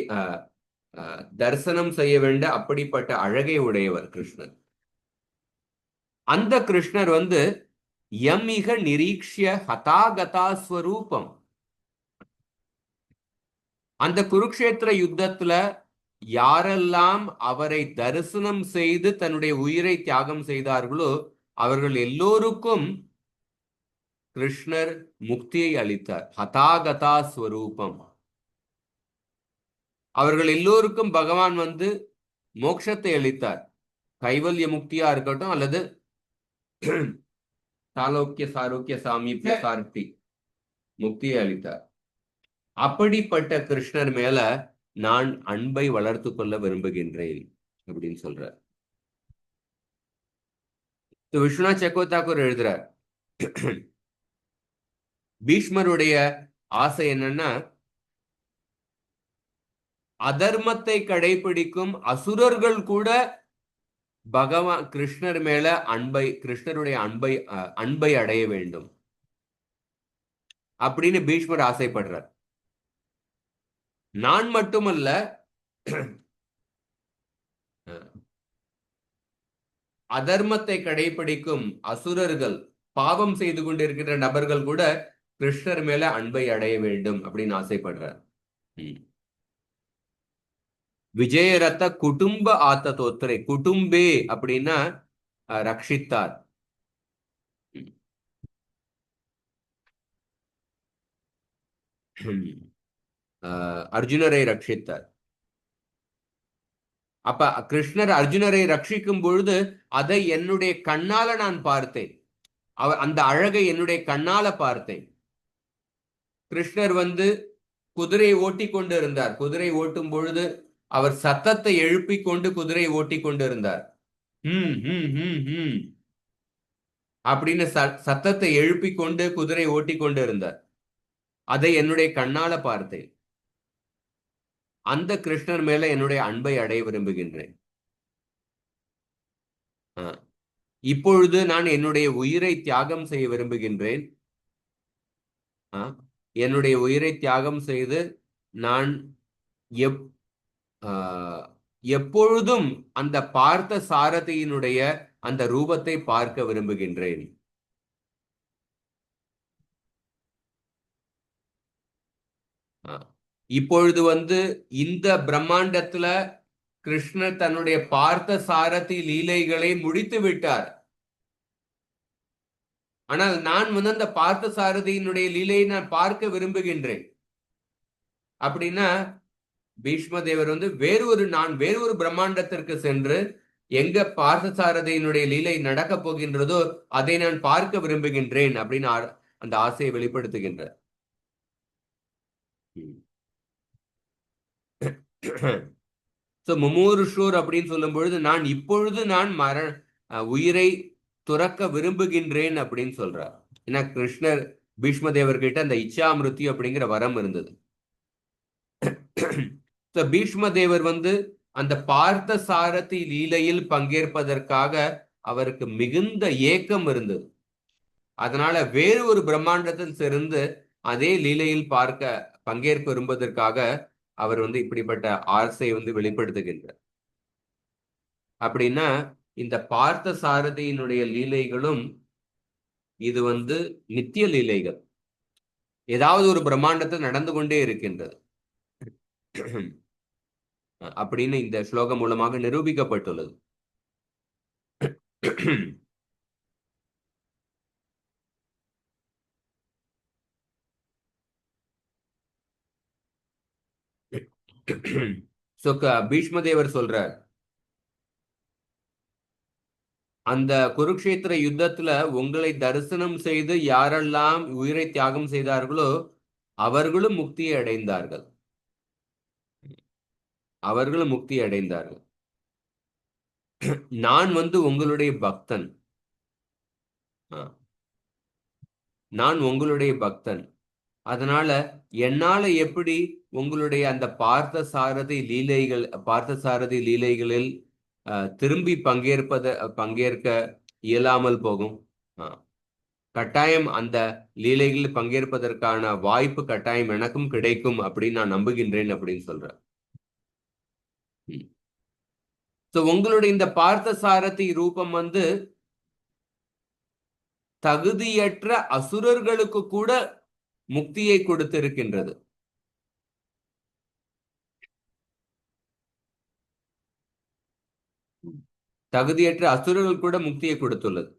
தரிசனம் செய்ய வேண்ட அப்படிப்பட்ட அழகை உடையவர் கிருஷ்ணர். அந்த கிருஷ்ணர் வந்து யமிக நிரீக்ஷிய ஹதாகதா ஸ்வரூபம். அந்த குருக்ஷேத்திர யுத்தத்துல யாரெல்லாம் அவரை தரிசனம் செய்து தன்னுடைய உயிரை தியாகம் செய்தார்களோ அவர்கள் எல்லோருக்கும் கிருஷ்ணர் முக்தியை அளித்தார். ஹதாகதா ஸ்வரூபம். அவர்கள் எல்லோருக்கும் பகவான் வந்து மோட்சத்தை அளித்தார். கைவல்ய முக்தியா இருக்கட்டும் அல்லது சாலோக்கிய சாரோக்கிய சாமீபிய சார்த்தி முக்தியை அளித்தார். அப்படிப்பட்ட கிருஷ்ணர் மேல நான் அன்பை வளர்த்து கொள்ள விரும்புகின்றேன் அப்படின்னு சொல்றார். விஸ்வநாத் சக்கோதாக்கூர் எழுதுறார், பீஷ்மருடைய ஆசை என்னன்னா, அதர்மத்தை கடைபிடிக்கும் அசுரர்கள் கூட பகவான் கிருஷ்ணர் மேல கிருஷ்ணருடைய அன்பை அடைய வேண்டும் அப்படின்னு பீஷ்மர் ஆசைப்படுறார். நான் மட்டுமல்ல, அதர்மத்தை கடைபிடிக்கும் அசுரர்கள், பாவம் செய்து கொண்டிருக்கிற நபர்கள் கூட கிருஷ்ணர் மேல அன்பை அடைய வேண்டும் அப்படின்னு ஆசைப்படுறார். விஜயரத்த குடும்ப ஆத்த தோத்திரை, குடும்பே அப்படின்னா ரட்சித்தார். அர்ஜுனரை ரட்சித்தார். அப்ப கிருஷ்ணர் அர்ஜுனரை ரட்சிக்கும் பொழுது அதை என்னுடைய கண்ணால நான் பார்த்தேன். அந்த அழகை என்னுடைய கண்ணால பார்த்தேன். கிருஷ்ணர் வந்து குதிரை ஓட்டி கொண்டு இருந்தார். குதிரை ஓட்டும் பொழுது அவர் சத்தத்தை எழுப்பி கொண்டு குதிரை ஓட்டி கொண்டு இருந்தார். அப்படின்னு சத்தத்தை எழுப்பி கொண்டு குதிரை ஓட்டி கொண்டு இருந்தார். அதை என்னுடைய கண்ணால பார்த்தேன். அந்த கிருஷ்ணர் மேல என்னுடைய அன்பை அடைய விரும்புகின்றேன். இப்பொழுது நான் என்னுடைய உயிரை தியாகம் செய்ய விரும்புகின்றேன். என்னுடைய உயிரை தியாகம் செய்து நான் எப்பொழுதும் அந்த பார்த்த சாரதியினுடைய அந்த ரூபத்தை பார்க்க விரும்புகின்றேன். இப்பொழுது வந்து இந்த பிரம்மாண்டத்துல கிருஷ்ணர் தன்னுடைய பார்த்த சாரதி லீலைகளை முடித்து விட்டார். ஆனால் நான் வந்து அந்த பார்த்த சாரதியினுடைய லீலையை நான் பார்க்க விரும்புகின்றேன். அப்படின்னா பீஷ்மதேவர் வந்து வேறு ஒரு பிரம்மாண்டத்திற்கு சென்று எங்க பார்த்தசாரதியினுடைய லீலை நடக்க போகின்றதோ அதை நான் பார்க்க விரும்புகின்றேன் அப்படின்னு அந்த ஆசையை வெளிப்படுத்துகின்றார். முமூருஷூர் அப்படின்னு சொல்லும் பொழுது நான் இப்பொழுது நான் உயிரை துறக்க விரும்புகின்றேன் அப்படின்னு சொல்றார். ஏன்னா கிருஷ்ணர் பீஷ்மதேவர்கிட்ட அந்த இச்சாமிருத்தி அப்படிங்கிற வரம் இருந்தது. பீஷ்மதேவர் வந்து அந்த பார்த்த சாரதி லீலையில் பங்கேற்பதற்காக அவருக்கு மிகுந்த ஏக்கம் இருந்தது. அதனால வேறு ஒரு பிரம்மாண்டத்தில் சேர்ந்து அதே லீலையில் பங்கேற்க விரும்புவதற்காக அவர் வந்து இப்படிப்பட்ட ஆசையை வந்து வெளிப்படுத்துகின்றார். அப்படின்னா இந்த பார்த்த சாரதியினுடைய லீலைகளும் இது வந்து நித்திய லீலைகள், ஏதாவது ஒரு பிரம்மாண்டத்தில் நடந்து கொண்டே இருக்கின்றது அப்படின்னு இந்த ஸ்லோகம் மூலமாக நிரூபிக்கப்பட்டுள்ளது. பீஷ்மதேவர் சொல்றார், அந்த குருக்ஷேத்திர யுத்தத்துல உங்களை தரிசனம் செய்து யாரெல்லாம் உயிரை தியாகம் செய்தார்களோ அவர்களும் முக்தியை அடைந்தார்கள். அவர்களும் முக்தி அடைந்தார்கள். நான் உங்களுடைய பக்தன். நான் உங்களுடைய பக்தன். அதனால என்னால எப்படி உங்களுடைய அந்த பார்த்தசாரதி லீலைகளில் திரும்பி பங்கேற்க இயலாமல் போகும். கட்டாயம் அந்த லீலைகளில் பங்கேற்பதற்கான வாய்ப்பு கட்டாயம் எனக்கும் கிடைக்கும் அப்படின்னு நான் நம்புகின்றேன் அப்படின்னு சொல்றேன். உங்களுடைய இந்த பார்த்தசாரதி ரூபம் தகுதியற்ற அசுரர்களுக்கு கூட முக்தியை கொடுத்திருக்கின்றது. தகுதியற்ற அசுரர்கள் கூட முக்தியை கொடுத்துள்ளது.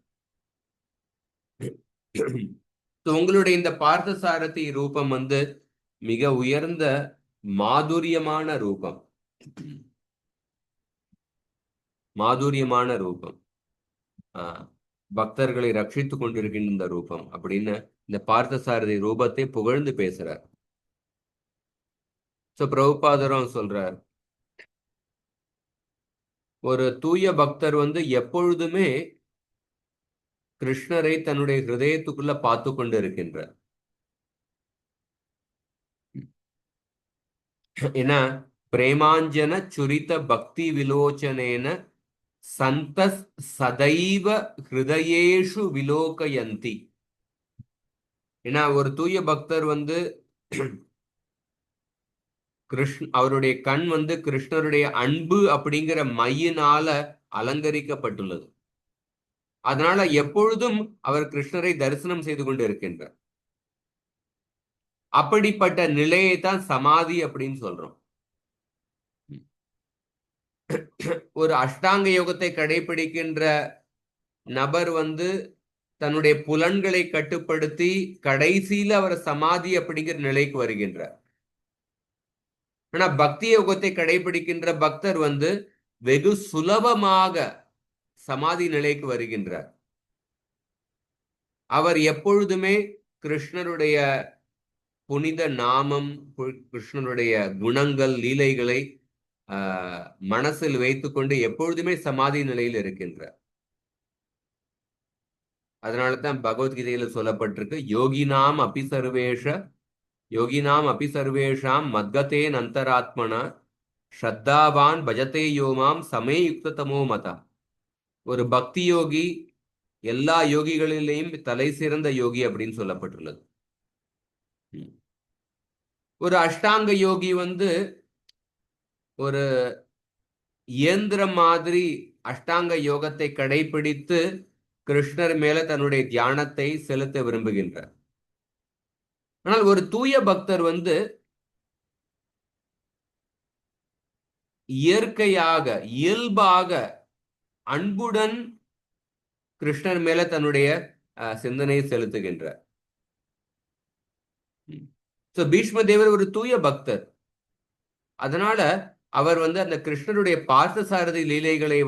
உங்களுடைய இந்த பார்த்தசாரதி ரூபம் மிக உயர்ந்த மாதுரியமான ரூபம். மாதுரியமான ரூபம். பக்தர்களை ரட்சித்துக் கொண்டிருக்கின்ற இந்த ரூபம் அப்படின்னு இந்த பார்த்தசாரதி ரூபத்தை புகழ்ந்து பேசுறார். பிரபுபாதரும் சொல்றார், ஒரு தூய பக்தர் எப்பொழுதுமே கிருஷ்ணரை தன்னுடைய ஹிருதயத்துக்குள்ள பார்த்து கொண்டு இருக்கின்றார். ஏன்னா பிரேமாஞ்சன சுரித பக்தி விலோச்சனேன சந்தஸ் சதைவ ஹிருதயேஷு விலோகயந்தி. ஏன்னா ஒரு தூய பக்தர் அவருடைய கண் கிருஷ்ணருடைய அன்பு அப்படிங்கிற மையினால அலங்கரிக்கப்பட்டுள்ளது. அதனால எப்பொழுதும் அவர் கிருஷ்ணரை தரிசனம் செய்து கொண்டு இருக்கின்றார். அப்படிப்பட்ட நிலையை தான் சமாதி அப்படின்னு சொல்றோம். ஒரு அஷ்டாங்க யோகத்தை கடைபிடிக்கின்ற நபர் தன்னுடைய புலன்களை கட்டுப்படுத்தி கடைசியில அவர் சமாதி அப்படிங்கிற நிலைக்கு வருகின்றார். ஆனா பக்தி யோகத்தை கடைபிடிக்கின்ற பக்தர் வெகு சுலபமாக சமாதி நிலைக்கு வருகின்றார். அவர் எப்பொழுதுமே கிருஷ்ணருடைய புனித நாமம், கிருஷ்ணருடைய குணங்கள், லீலைகளை மனசில் வைத்துக்கொண்டு எப்பொழுதுமே சமாதி நிலையில் இருக்கின்றார். அதனால தான் பகவத்கீதையில சொல்லப்பட்டிருக்கு, யோகினாம் அபி சர்வேஷாம் மத்கதேன் அந்தராத்மனா ஸ்ரத்தாவான் பஜதே யோமாம் சமே யுக்ததமோ மதா. ஒரு பக்தி யோகி எல்லா யோகிகளிலேயும் தலை சிறந்த யோகி அப்படின்னு சொல்லப்பட்டுள்ளது. ஒரு அஷ்டாங்க யோகி ஒரு இயந்திரம் மாதிரி அஷ்டாங்க யோகத்தை கடைபிடித்து கிருஷ்ணர் மேல தன்னுடைய தியானத்தை செலுத்த விரும்புகின்றார். ஆனால் ஒரு தூய பக்தர் இயற்கையாக இயல்பாக அன்புடன் கிருஷ்ணர் மேல தன்னுடைய சிந்தனையை செலுத்துகின்றார். பீஷ்ம தேவர் ஒரு தூய பக்தர். அதனால அவர் அந்த கிருஷ்ணருடைய பார்த்தசாரதி லீலைகளை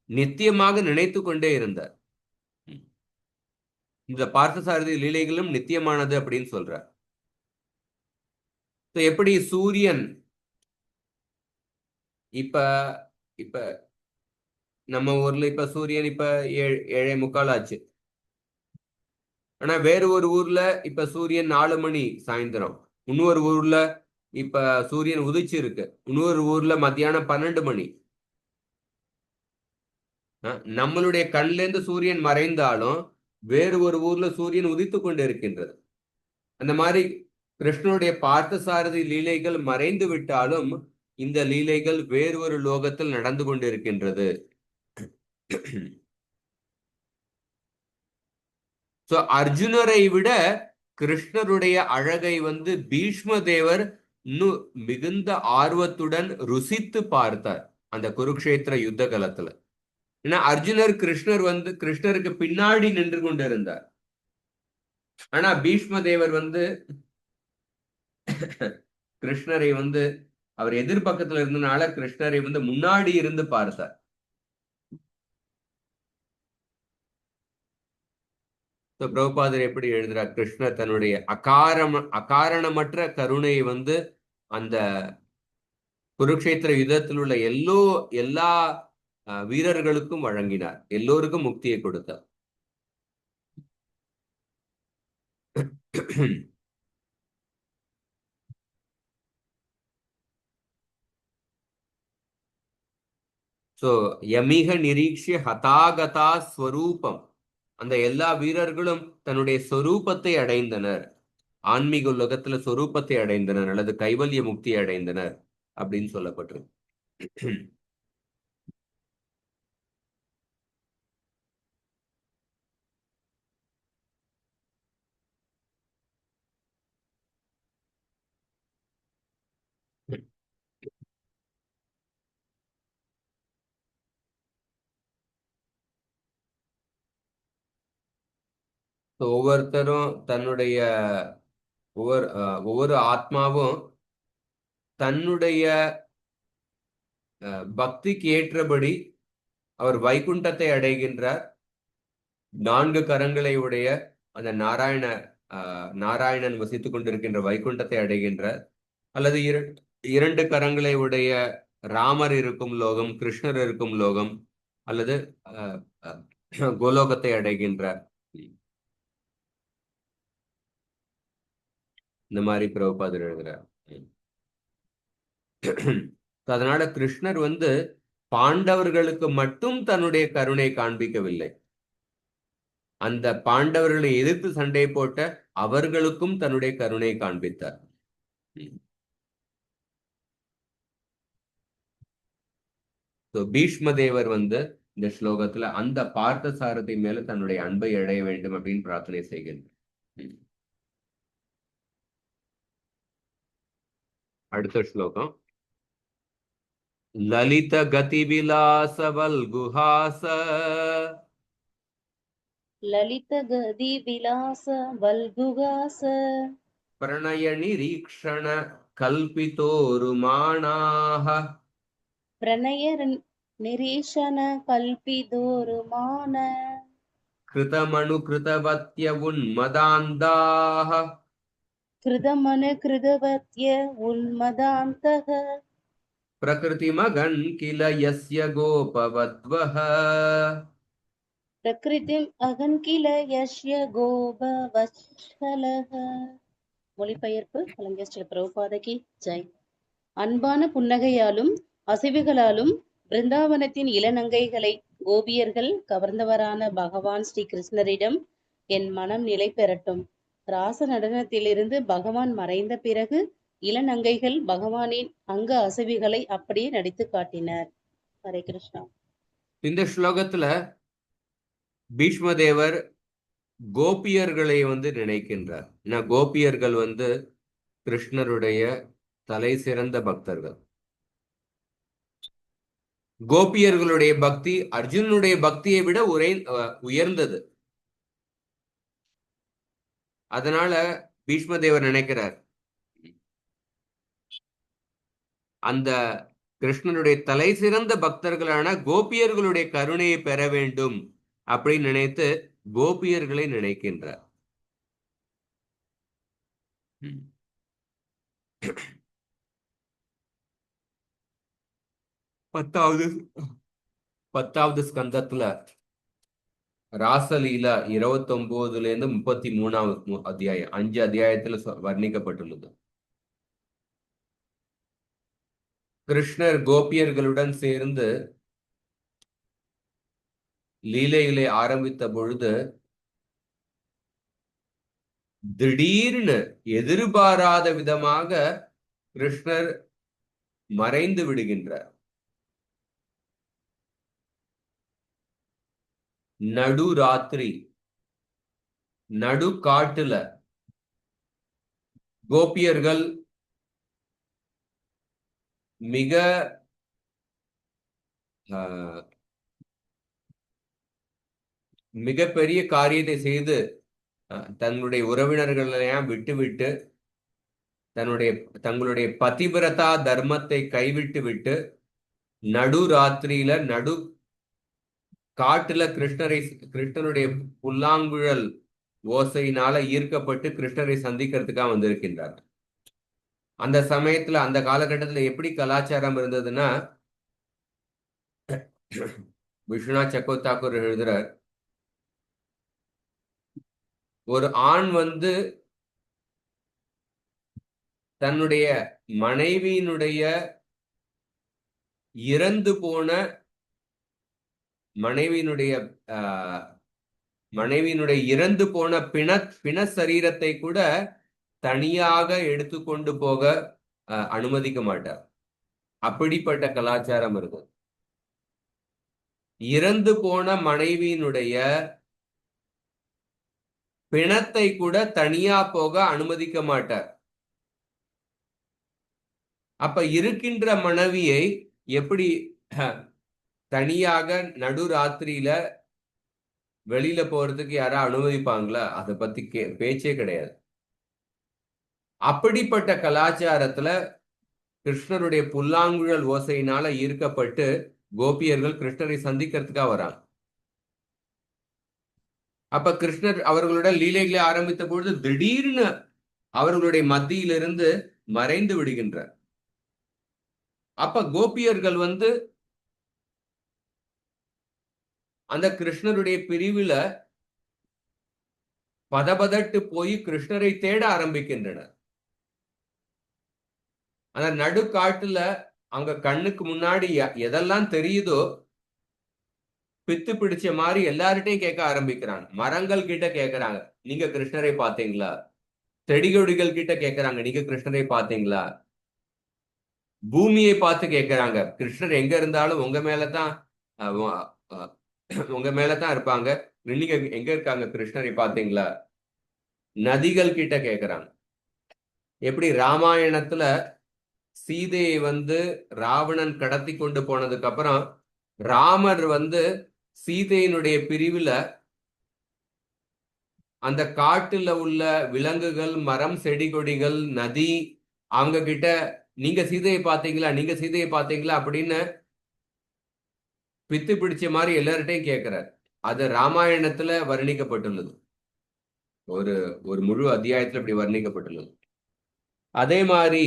நித்தியமாக நினைத்து கொண்டே இருந்தார். இந்த பார்த்தசாரதி லீலைகளும் நித்தியமானது அப்படின்னு சொல்றார். எப்படி சூரியன் இப்ப இப்ப நம்ம ஊர்ல இப்ப சூரியன் இப்ப 7:45 ஆச்சு. ஆனா வேறு ஒரு ஊர்ல இப்ப சூரியன் 4 மணி சாயந்தரம். இன்னொரு ஊர்ல இப்ப சூரியன் உதிச்சு இருக்கு. இன்னொரு ஊர்ல மத்தியானம் 12 மணி. நம்மளுடைய கண்ல இருந்து சூரியன் மறைந்தாலும் வேறு ஒரு ஊர்ல சூரியன் உதித்து கொண்டு இருக்கின்றது. அந்த மாதிரி கிருஷ்ணனுடைய பார்த்தசாரதி லீலைகள் மறைந்து விட்டாலும் இந்த லீலைகள் வேறு ஒரு லோகத்தில் நடந்து கொண்டு இருக்கின்றது. அர்ஜுனரை விட கிருஷ்ணருடைய அழகை பீஷ்ம தேவர் இன்னும் மிகுந்த ஆர்வத்துடன் ருசித்து பார்த்தார் அந்த குருக்ஷேத்திர யுத்த காலத்துல. ஏன்னா அர்ஜுனர் கிருஷ்ணருக்கு பின்னாடி நின்று கொண்டு இருந்தார். ஆனா பீஷ்ம தேவர் கிருஷ்ணரை அவர் எதிர்பக்கத்துல இருந்தனால கிருஷ்ணரை முன்னாடி இருந்து பார்த்தார். பிரபுபாதர் எப்படி எழுதுறார்? கிருஷ்ணர் தன்னுடைய அகாரணமற்ற கருணையை வந்து அந்த குருக்ஷேத்திர யுத்தத்தில் உள்ள எல்லா வீரர்களுக்கும் வழங்கினார், எல்லோருக்கும் முக்தியை கொடுத்தார். சோ யமிக நிரீக்ஷிய ஹதாகதா ஸ்வரூபம், அந்த எல்லா வீரர்களும் தன்னுடைய சொரூபத்தை அடைந்தனர், ஆன்மீக உலகத்துல சொரூபத்தை அடைந்தனர் அல்லது கைவல்ய முக்தியை அடைந்தனர் அப்படின்னு சொல்லப்பட்டிருக்கு. ஒவ்வொருத்தரும் தன்னுடைய ஒவ்வொரு ஆத்மாவும் தன்னுடைய பக்திக்கு ஏற்றபடி அவர் வைகுண்டத்தை அடைகின்றார். 4 கரங்களை உடைய அந்த நாராயணன் வசித்துக் கொண்டிருக்கின்ற வைகுண்டத்தை அடைகின்றார். அல்லது 2 கரங்களை உடைய ராமர் இருக்கும் லோகம், கிருஷ்ணர் இருக்கும் லோகம் அல்லது கோலோகத்தை அடைகின்றார். இந்த மாதிரி பிரபுபாதர் எழுதுறார். அதனால கிருஷ்ணர் வந்து பாண்டவர்களுக்கு மட்டும் தன்னுடைய கருணை காண்பிக்கவில்லை, அந்த பாண்டவர்களை எதிர்த்து சண்டை போட்ட அவர்களுக்கும் தன்னுடைய கருணை காண்பித்தார். பீஷ்ம தேவர் வந்து இந்த ஸ்லோகத்துல அந்த பார்த்த சாரதி மேல தன்னுடைய அன்பை அடைய வேண்டும் அப்படின்னு பிரார்த்தனை செய்கின்றார். அடுத்த ஸ்லோகம். லலித கதி விலாச வல்குஹாச லலித கதி விலாச வல்குகாச பிரணய நிரீக்ஷண கல்பிதோருமானாஹ பிரணய நிரீஷண கல்பிதோருமான கிருதமனு கிருதவத்ய உன்மதாந்தாஹ கிருதமனு கிருதவத்ய உன்மதாந்தக பிரகிருதிமகன் கில யஸ்ய கோபவத்வஹ பிரகிருதிம் அகன்கில யஸ்ய கோபவத்சலஹ. மொழிபெயர்ப்பு கலைஞர் ஸ்ரீ பிரபுபாதகி ஜெய். அன்பான புன்னகையாலும் அசைவுகளாலும் பிருந்தாவனத்தின் இளநங்கைகளை கோபியர்கள் கவர்ந்தவரான பகவான் ஸ்ரீ கிருஷ்ணரிடம் என் மனம் நிலை பெறட்டும். ராச நடனத்திலிருந்து பகவான் மறைந்த பிறகு இளநங்கைகள் பகவானின் அங்க அசைவுகளை அப்படியே நடித்து காட்டினர். ஹரே கிருஷ்ணா. இந்த ஸ்லோகத்துல பீஷ்மதேவர் கோபியர்களை வந்து நினைக்கின்றார். ஏன்னா கோபியர்கள் வந்து கிருஷ்ணருடைய தலை சிறந்த பக்தர்கள். கோபியர்களுடைய பக்தி அர்ஜுனனுடைய பக்தியை விட உயர்ந்தது. அதனால பீஷ்மதேவர் நினைக்கிறார், அந்த கிருஷ்ணனுடைய தலை சிறந்த பக்தர்களான கோபியர்களுடைய கருணையை பெற வேண்டும் அப்படின்னு நினைத்து கோபியர்களை நினைக்கின்றார். பத்தாவது ஸ்கந்தத்துல ராசலீலா 29 33 அத்தியாயம் 5 அத்தியாயத்துல வர்ணிக்கப்பட்டுள்ளது. கிருஷ்ணர் கோபியர்களுடன் சேர்ந்து லீலைகளை ஆரம்பித்த பொழுது திடீர்னு எதிர்பாராத விதமாக கிருஷ்ணர் மறைந்து விடுகின்றார். நடு ராத்திரி நடு காட்டுல கோபியர்கள் மிக மிகப்பெரிய காரியத்தை செய்து தங்களுடைய உறவினர்களையும் விட்டுவிட்டு தங்களுடைய பதிவிரதா தர்மத்தை கைவிட்டு விட்டு நடு ராத்திரியில நடு காட்டுல கிருஷ்ணனுடைய புல்லாங்குழல் ஓசையினால ஈர்க்கப்பட்டு கிருஷ்ணரை சந்திக்கிறதுக்காக வந்திருக்கின்றார். அந்த சமயத்துல அந்த காலகட்டத்துல எப்படி கலாச்சாரம் இருந்ததுன்னா, விஸ்வநாத் சக்கரவர்த்தி எழுதுறார், ஒரு ஆண் வந்து தன்னுடைய மனைவியினுடைய இறந்து போன மனைவியினுடைய இறந்து போன பிண சரீரத்தை கூட தனியாக எடுத்துக்கொண்டு போக அனுமதிக்க மாட்டார். அப்படிப்பட்ட கலாச்சாரம் இருக்கு. இறந்து போன மனைவியினுடைய பிணத்தை கூட தனியா போக அனுமதிக்க மாட்டார். அப்ப இருக்கின்ற மனைவியை எப்படி தனியாக நடுராத்திரியில வெளியில போறதுக்கு யாரா அனுமதிப்பாங்களா? அதை பத்தி பேச்சே கிடையாது. அப்படிப்பட்ட கலாச்சாரத்துல கிருஷ்ணருடைய புல்லாங்குழல் ஓசையினால ஈர்க்கப்பட்டு கோபியர்கள் கிருஷ்ணரை சந்திக்கிறதுக்காக வராங்க. அப்ப கிருஷ்ணர் அவர்களுடைய லீலைகளை ஆரம்பித்த பொழுது திடீர்னு அவர்களுடைய மத்தியிலிருந்து மறைந்து விடுகின்றார். அப்ப கோபியர்கள் வந்து அந்த கிருஷ்ணருடைய பிரிவுல பதபதட்டு போய் கிருஷ்ணரை தேட ஆரம்பிக்கின்றனர். அந்த நடுக்காட்டுல அங்க கண்ணுக்கு முன்னாடி எதெல்லாம் தெரியுதோ பித்து பிடிச்ச மாதிரி எல்லார்ட்டையும் கேட்க ஆரம்பிக்கிறாங்க. மரங்கள் கிட்ட கேட்கறாங்க, நீங்க கிருஷ்ணரை பார்த்தீங்களா? செடிகொடிகள் கிட்ட கேட்கறாங்க, நீங்க கிருஷ்ணரை பார்த்தீங்களா? பூமியை பார்த்து கேட்கறாங்க, கிருஷ்ணர் எங்க இருந்தாலும் உங்க மேலதான் இருப்பாங்க, நீங்க எங்க இருக்காங்க, கிருஷ்ணரை பார்த்தீங்களா? நதிகள் கிட்ட கேட்கறாங்க. எப்படி ராமாயணத்துல சீதையை வந்து ராவணன் கடத்தி கொண்டு போனதுக்கு அப்புறம் ராமர் வந்து சீதையினுடைய பிரிவுல அந்த காட்டுல உள்ள விலங்குகள், மரம், செடி கொடிகள், நதி அவங்க கிட்ட நீங்க சீதையை பார்த்தீங்களா, நீங்க சீதையை பார்த்தீங்களா அப்படின்னு பித்து பிடிச்ச மாதிரி எல்லார்ட்டையும் கேட்கிறார். அது ராமாயணத்துல வர்ணிக்கப்பட்டுள்ளது. ஒரு ஒரு முழு அத்தியாயத்துல இப்படி வர்ணிக்கப்பட்டுள்ளது. அதே மாதிரி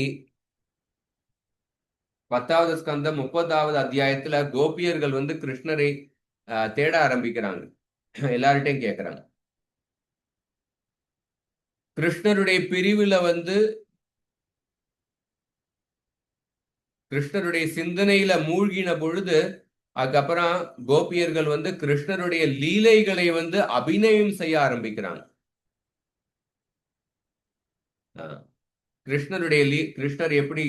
10வது ஸ்கந்தம் 30வது அத்தியாயத்துல கோபியர்கள் வந்து கிருஷ்ணரை தேட ஆரம்பிக்கிறாங்க. எல்லார்ட்டையும் கேட்கறாங்க. கிருஷ்ணருடைய பிரிவுல வந்து கிருஷ்ணருடைய சிந்தனையில மூழ்கின பொழுது அதுக்கப்புறம் கோபியர்கள் வந்து கிருஷ்ணருடைய லீலைகளை வந்து அபிநயம் செய்ய ஆரம்பிக்கிறாங்க. கிருஷ்ணர் எப்படி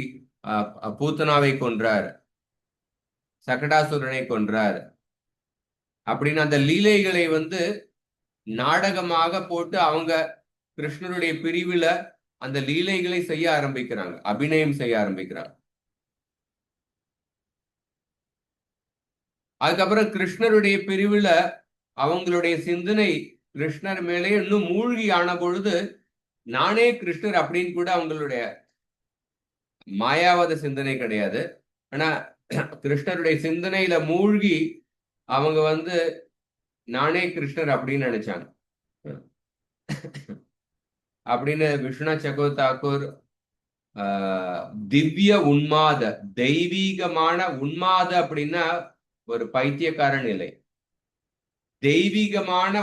பூத்தனாவை கொன்றார், சகடாசுரனை கொன்றார் அப்படின்னு அந்த லீலைகளை வந்து நாடகமாக போட்டு அவங்க கிருஷ்ணருடைய பிரிவுல அந்த லீலைகளை செய்ய ஆரம்பிக்கிறாங்க, அபிநயம் செய்ய ஆரம்பிக்கிறாங்க. அதுக்கப்புறம் கிருஷ்ணருடைய பிரிவுல அவங்களுடைய சிந்தனை கிருஷ்ணர் மேலே இன்னும் மூழ்கி ஆன பொழுது நானே கிருஷ்ணர் அப்படின்னு கூட அவங்களுடைய மாயாவாத சிந்தனை கிடையாது. ஆனா கிருஷ்ணருடைய சிந்தனையில மூழ்கி அவங்க வந்து நானே கிருஷ்ணர் அப்படின்னு நினைச்சாங்க. அப்படின்னு விஸ்வநாத் சக்கரவர்த்தி திவ்ய உன்மாத, தெய்வீகமான உன்மாத அப்படின்னா ஒரு பைத்தியக்கார நிலை, தெய்வீகமான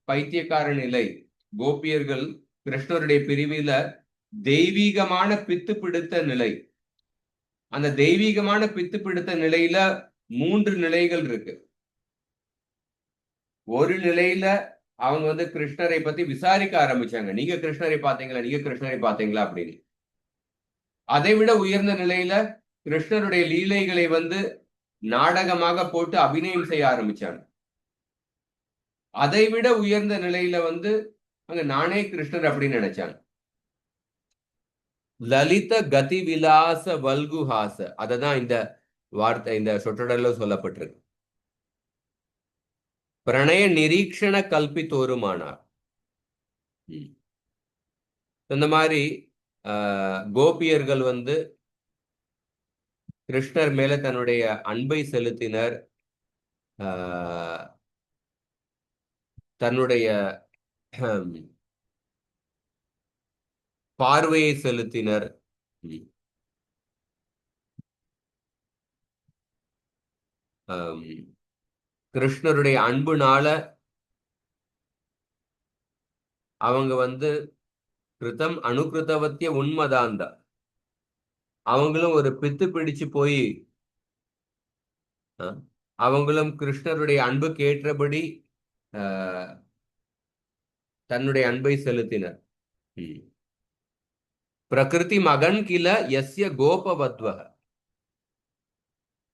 பைத்தியக்கார நிலை. கோபியர்கள் கிருஷ்ணருடைய பிரிவில தெய்வீகமான பித்து பிடித்த நிலை. அந்த தெய்வீகமான பித்து பிடித்த நிலையில 3 நிலைகள் இருக்கு. ஒரு நிலையில அவங்க வந்து கிருஷ்ணரை பத்தி விசாரிக்க ஆரம்பிச்சாங்க, நீங்க கிருஷ்ணரை பார்த்தீங்களா, நீங்க கிருஷ்ணரை பார்த்தீங்களா அப்படின்னு. அதை விட உயர்ந்த நிலையில கிருஷ்ணருடைய லீலைகளை வந்து நாடகமாக போட்டு அபிநயம் செய்ய ஆரம்பிச்சாங்க. அதை விட உயர்ந்த நிலையில வந்து அங்க நானே கிருஷ்ணர் அப்படின்னு நினைச்சாங்க. லலித கதி விலாச வல்குஹாச, அததான் இந்த வார்த்தை இந்த சொற்றொடர்ல சொல்லப்பட்டிருக்கு. பிரணய நிரீக்ஷண கல்பித்தோருமானார். இந்த மாதிரி கோபியர்கள் வந்து கிருஷ்ணர் மேல தன்னுடைய அன்பை செலுத்தினர். தன்னுடைய பார்வையை செலுத்தினர். கிருஷ்ணருடைய அன்புனால அவங்க கிருதம் அனுகிருதவத்திய உண்மதாந்தா, அவங்களும் ஒரு பித்து பிடிச்சு போய் அவங்களும் கிருஷ்ணருடைய அன்புக்கு ஏற்றபடி தன்னுடைய அன்பை செலுத்தினர். பிரகிருதி மகன் கில யஸ்ய கோபவத்வக,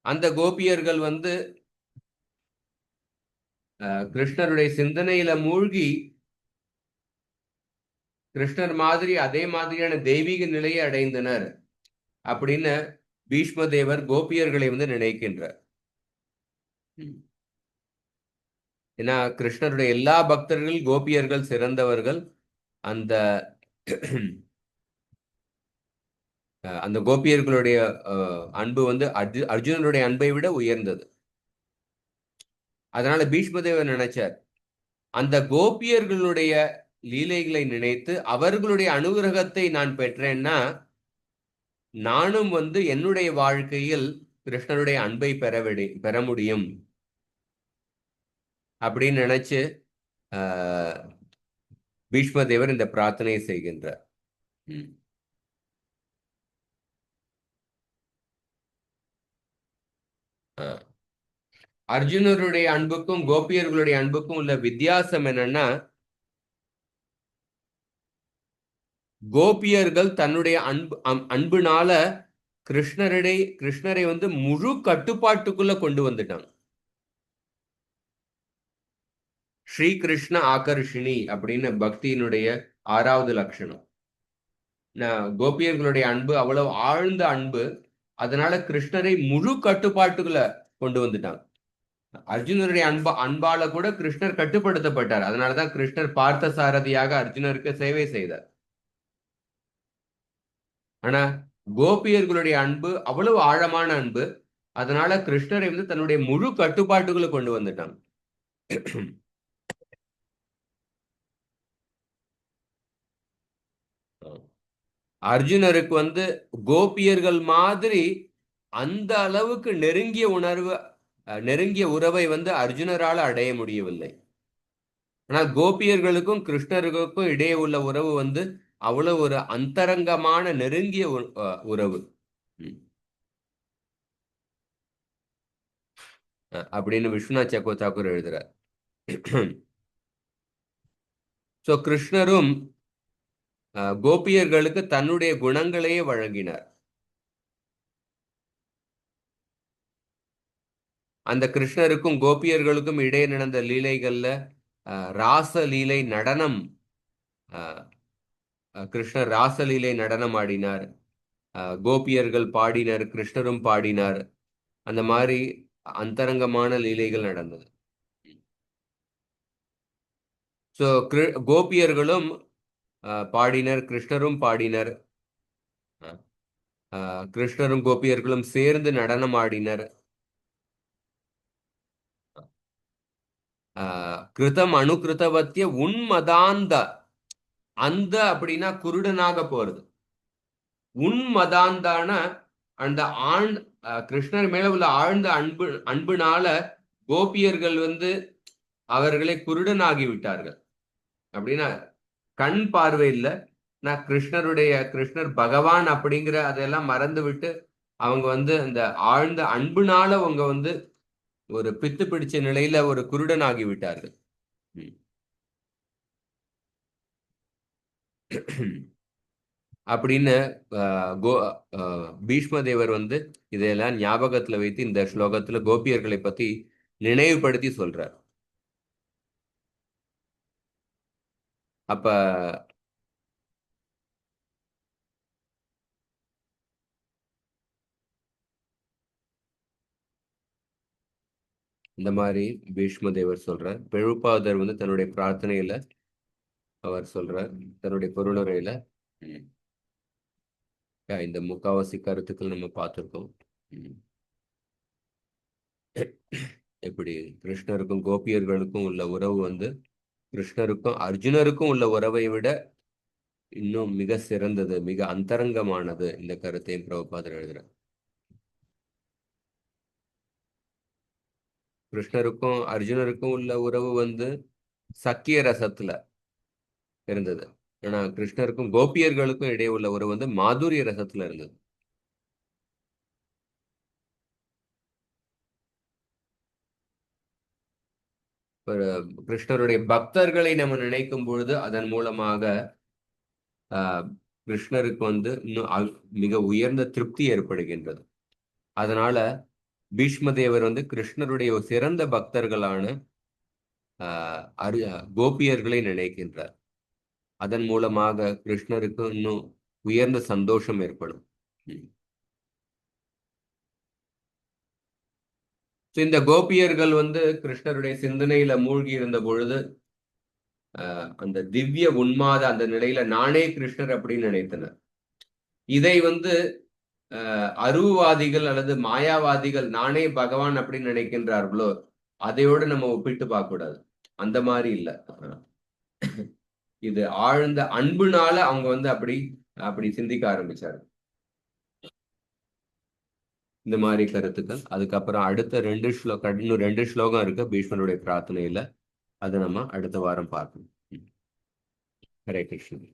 அந்த கோபியர்கள் கிருஷ்ணருடைய சிந்தனையில மூழ்கி கிருஷ்ணர் மாதிரி அதே மாதிரியான தெய்வீக நிலையை அடைந்தனர் அப்படின்னு பீஷ்மதேவர் கோபியர்களை நினைக்கின்றார். ஏன்னா கிருஷ்ணருடைய எல்லா பக்தர்கள் கோபியர்கள் சிறந்தவர்கள். அந்த அந்த கோபியர்களுடைய அன்பு அர்ஜுனனுடைய அன்பை விட உயர்ந்தது. அதனால பீஷ்மதேவர் நினைச்சார், அந்த கோபியர்களுடைய லீலைகளை நினைத்து அவர்களுடைய அனுகிரகத்தை நான் பெற்றேன்னா நானும் என்னுடைய வாழ்க்கையில் கிருஷ்ணருடைய அன்பை பெற முடியும் அப்படின்னு நினைச்சு பீஷ்மதேவர் இந்த பிரார்த்தனையை செய்கின்றார். அர்ஜுனருடைய அன்புக்கும் கோபியர்களுடைய அன்புக்கும் உள்ள வித்தியாசம் என்னன்னா, கோபியர்கள் தன்னுடைய அன்புனால கிருஷ்ணரை முழு கட்டுப்பாட்டுக்குள்ள கொண்டு வந்துட்டாங்க. ஸ்ரீ கிருஷ்ண ஆகர்ஷினி அப்படின்னு பக்தியினுடைய 6வது லட்சணம். கோபியர்களுடைய அன்பு அவ்வளவு ஆழ்ந்த அன்பு, அதனால கிருஷ்ணரை முழு கட்டுப்பாட்டுக்குள்ள கொண்டு வந்துட்டாங்க. அர்ஜுனருடைய அன்பால கூட கிருஷ்ணர் கட்டுப்படுத்தப்பட்டார். அதனாலதான் கிருஷ்ணர் பார்த்த சாரதியாக அர்ஜுனருக்கு சேவை செய்தார். ஆனா கோபியர்களுடைய அன்பு அவ்வளவு ஆழமான அன்பு, அதனால கிருஷ்ணரை தன்னுடைய முழு கட்டுப்பாட்டுக்குள்ள கொண்டு வந்துட்டாங்க. அர்ஜுனருக்கு கோபியர்கள் மாதிரி அந்த அளவுக்கு நெருங்கிய உறவை அர்ஜுனரால அடைய முடியவில்லை. ஆனால் கோபியர்களுக்கும் கிருஷ்ணருக்கும் இடையே உள்ள உறவு அவ்வளவு ஒரு அந்தரங்கமான நெருங்கிய உறவு அப்படின்னு விஸ்வநாத் சக்கரவர்த்தி எழுதுறார். சோ கிருஷ்ணரும் கோபியர்களுக்கு தன்னுடைய குணங்களையே வழங்கினார். அந்த கிருஷ்ணருக்கும் கோபியர்களுக்கும் இடையே நடந்த லீலைகள்ல ராச லீலை நடனம், கிருஷ்ணர் ராசலீலை நடனம் ஆடினார், கோபியர்கள் பாடினார், கிருஷ்ணரும் பாடினார். அந்த மாதிரி அந்தரங்கமான லீலைகள் நடந்தது. சோ கோபியர்களும் பாடினர், கிருஷ்ணரும் பாடினர், கிருஷ்ணரும் கோபியர்களும் சேர்ந்து நடனம் ஆடினர். கிருதம் அனுகிருதவத்திய உன்மதாந்த, அந்த அப்படின்னா குருடனாக போறது. உன்மதாந்தான அந்த கிருஷ்ணர் மேல உள்ள ஆழ்ந்த அன்புனால கோபியர்கள் அவர்களை குருடனாகி விட்டார்கள். அப்படின்னா கண் பார்வை இல்லை, நான் கிருஷ்ணர் பகவான் அப்படிங்கிற அதெல்லாம் மறந்து விட்டு அவங்க அந்த ஆழ்ந்த அன்புனால அவங்க ஒரு பித்து பிடிச்ச நிலையில ஒரு குருடனாகி விட்டார்கள். அப்படின்னு பீஷ்மதேவர் இதையெல்லாம் ஞாபகத்துல வைத்து இந்த ஸ்லோகத்துல கோபியர்களை பத்தி நினைவுபடுத்தி சொல்றார். அப்ப இந்த மாதிரி பீஷ்மதேவர் சொல்றார். பிரபுபாதர் தன்னுடைய பிரார்த்தனையில அவர் சொல்றார், தன்னுடைய பொருளுரையில இந்த முக்காவாசி கருத்துக்கள் நம்ம பார்த்திருக்கோம். எப்படி கிருஷ்ணருக்கும் கோபியர்களுக்கும் உள்ள உறவு கிருஷ்ணருக்கும் அர்ஜுனருக்கும் உள்ள உறவை விட இன்னும் மிக சிறந்தது, மிக அந்தரங்கமானது. இந்த கருத்தையும் பிரபுபாதர் எழுதுறார். கிருஷ்ணருக்கும் அர்ஜுனருக்கும் உள்ள உறவு வந்து சக்கிய ரசத்துல இருந்தது. ஆனா கிருஷ்ணருக்கும் கோபியர்களுக்கும் இடையே உள்ள உறவு வந்து மாதுரிய ரசத்துல இருந்தது. கிருஷ்ணருடைய பக்தர்களை நம்ம நினைக்கும் பொழுது அதன் மூலமாக கிருஷ்ணருக்கு வந்து இன்னும் மிக உயர்ந்த திருப்தி ஏற்படுகின்றது. அதனால பீஷ்மதேவர் வந்து கிருஷ்ணருடைய ஒரு சிறந்த பக்தர்களான கோபியர்களை நினைக்கின்றார். அதன் மூலமாக கிருஷ்ணருக்கு இன்னும் உயர்ந்த சந்தோஷம் ஏற்படும். இந்த கோபியர்கள் வந்து கிருஷ்ணருடைய சிந்தனையில மூழ்கி இருந்த பொழுது அந்த திவ்ய உன்மாத அந்த நிலையில நானே கிருஷ்ணர் அப்படின்னு நினைத்தனர். இதை வந்து அருவாதிகள் அல்லது மாயாவாதிகள் நானே பகவான் அப்படின்னு நினைக்கின்றார்களோ, அதையோடு நம்ம ஒப்பிட்டு பார்க்க கூடாது. அந்த மாதிரி இல்ல. இது ஆழ்ந்த அன்புனால அவங்க வந்து அப்படி சிந்திக்க ஆரம்பிச்சாரு. இந்த மாதிரி கருத்துக்கள். அதுக்கப்புறம் அடுத்த இன்னும் 2 ஸ்லோகம் இருக்கு பீஷ்மருடைய பிரார்த்தனையில. அதை நம்ம அடுத்த வாரம் பார்க்கணும். ஹரே கிருஷ்ணன்.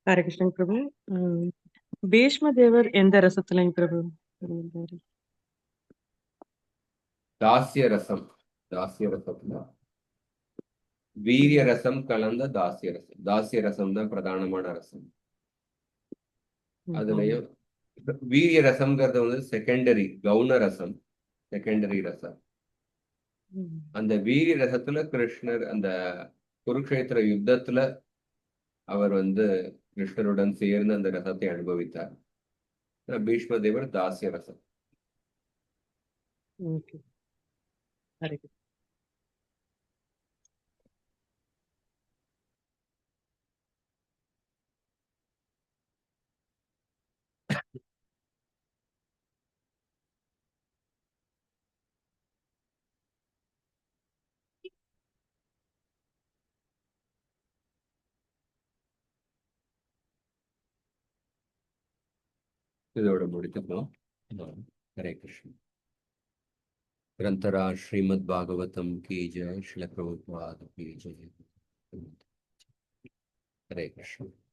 ஹரே கிருஷ்ணன் பிரபு. பீஷ்ம தேவர் எந்த ரசத்துலங்க பிரபு? தாசிய ரசம். தாசிய ரசத்துல வீரிய ரசம் கலந்த தாசிய ரசம். தாசிய ரசம் தான் பிரதானமான ரசம். அதுலயும் வீரிய ரசம்ங்கிறது வந்து செகண்டரி, கவுன ரசம், செகண்டரி ரசம். அந்த வீரிய ரசத்துல கிருஷ்ணர் அந்த குருக்ஷேத்திர யுத்தத்துல அவர் வந்து கிருஷ்ணருடன் சேர்ந்து அந்த ரசத்தை அனுபவித்தார். பீஷ்ம தேவர் தாசிய ரசம். இதோட முடித்துக்கலாம். ஹரே கிருஷ்ணன். ग्रंथरा श्रीमद् भागवतम की जय, श्रील प्रभुपाद की जय. हरे कृष्ण.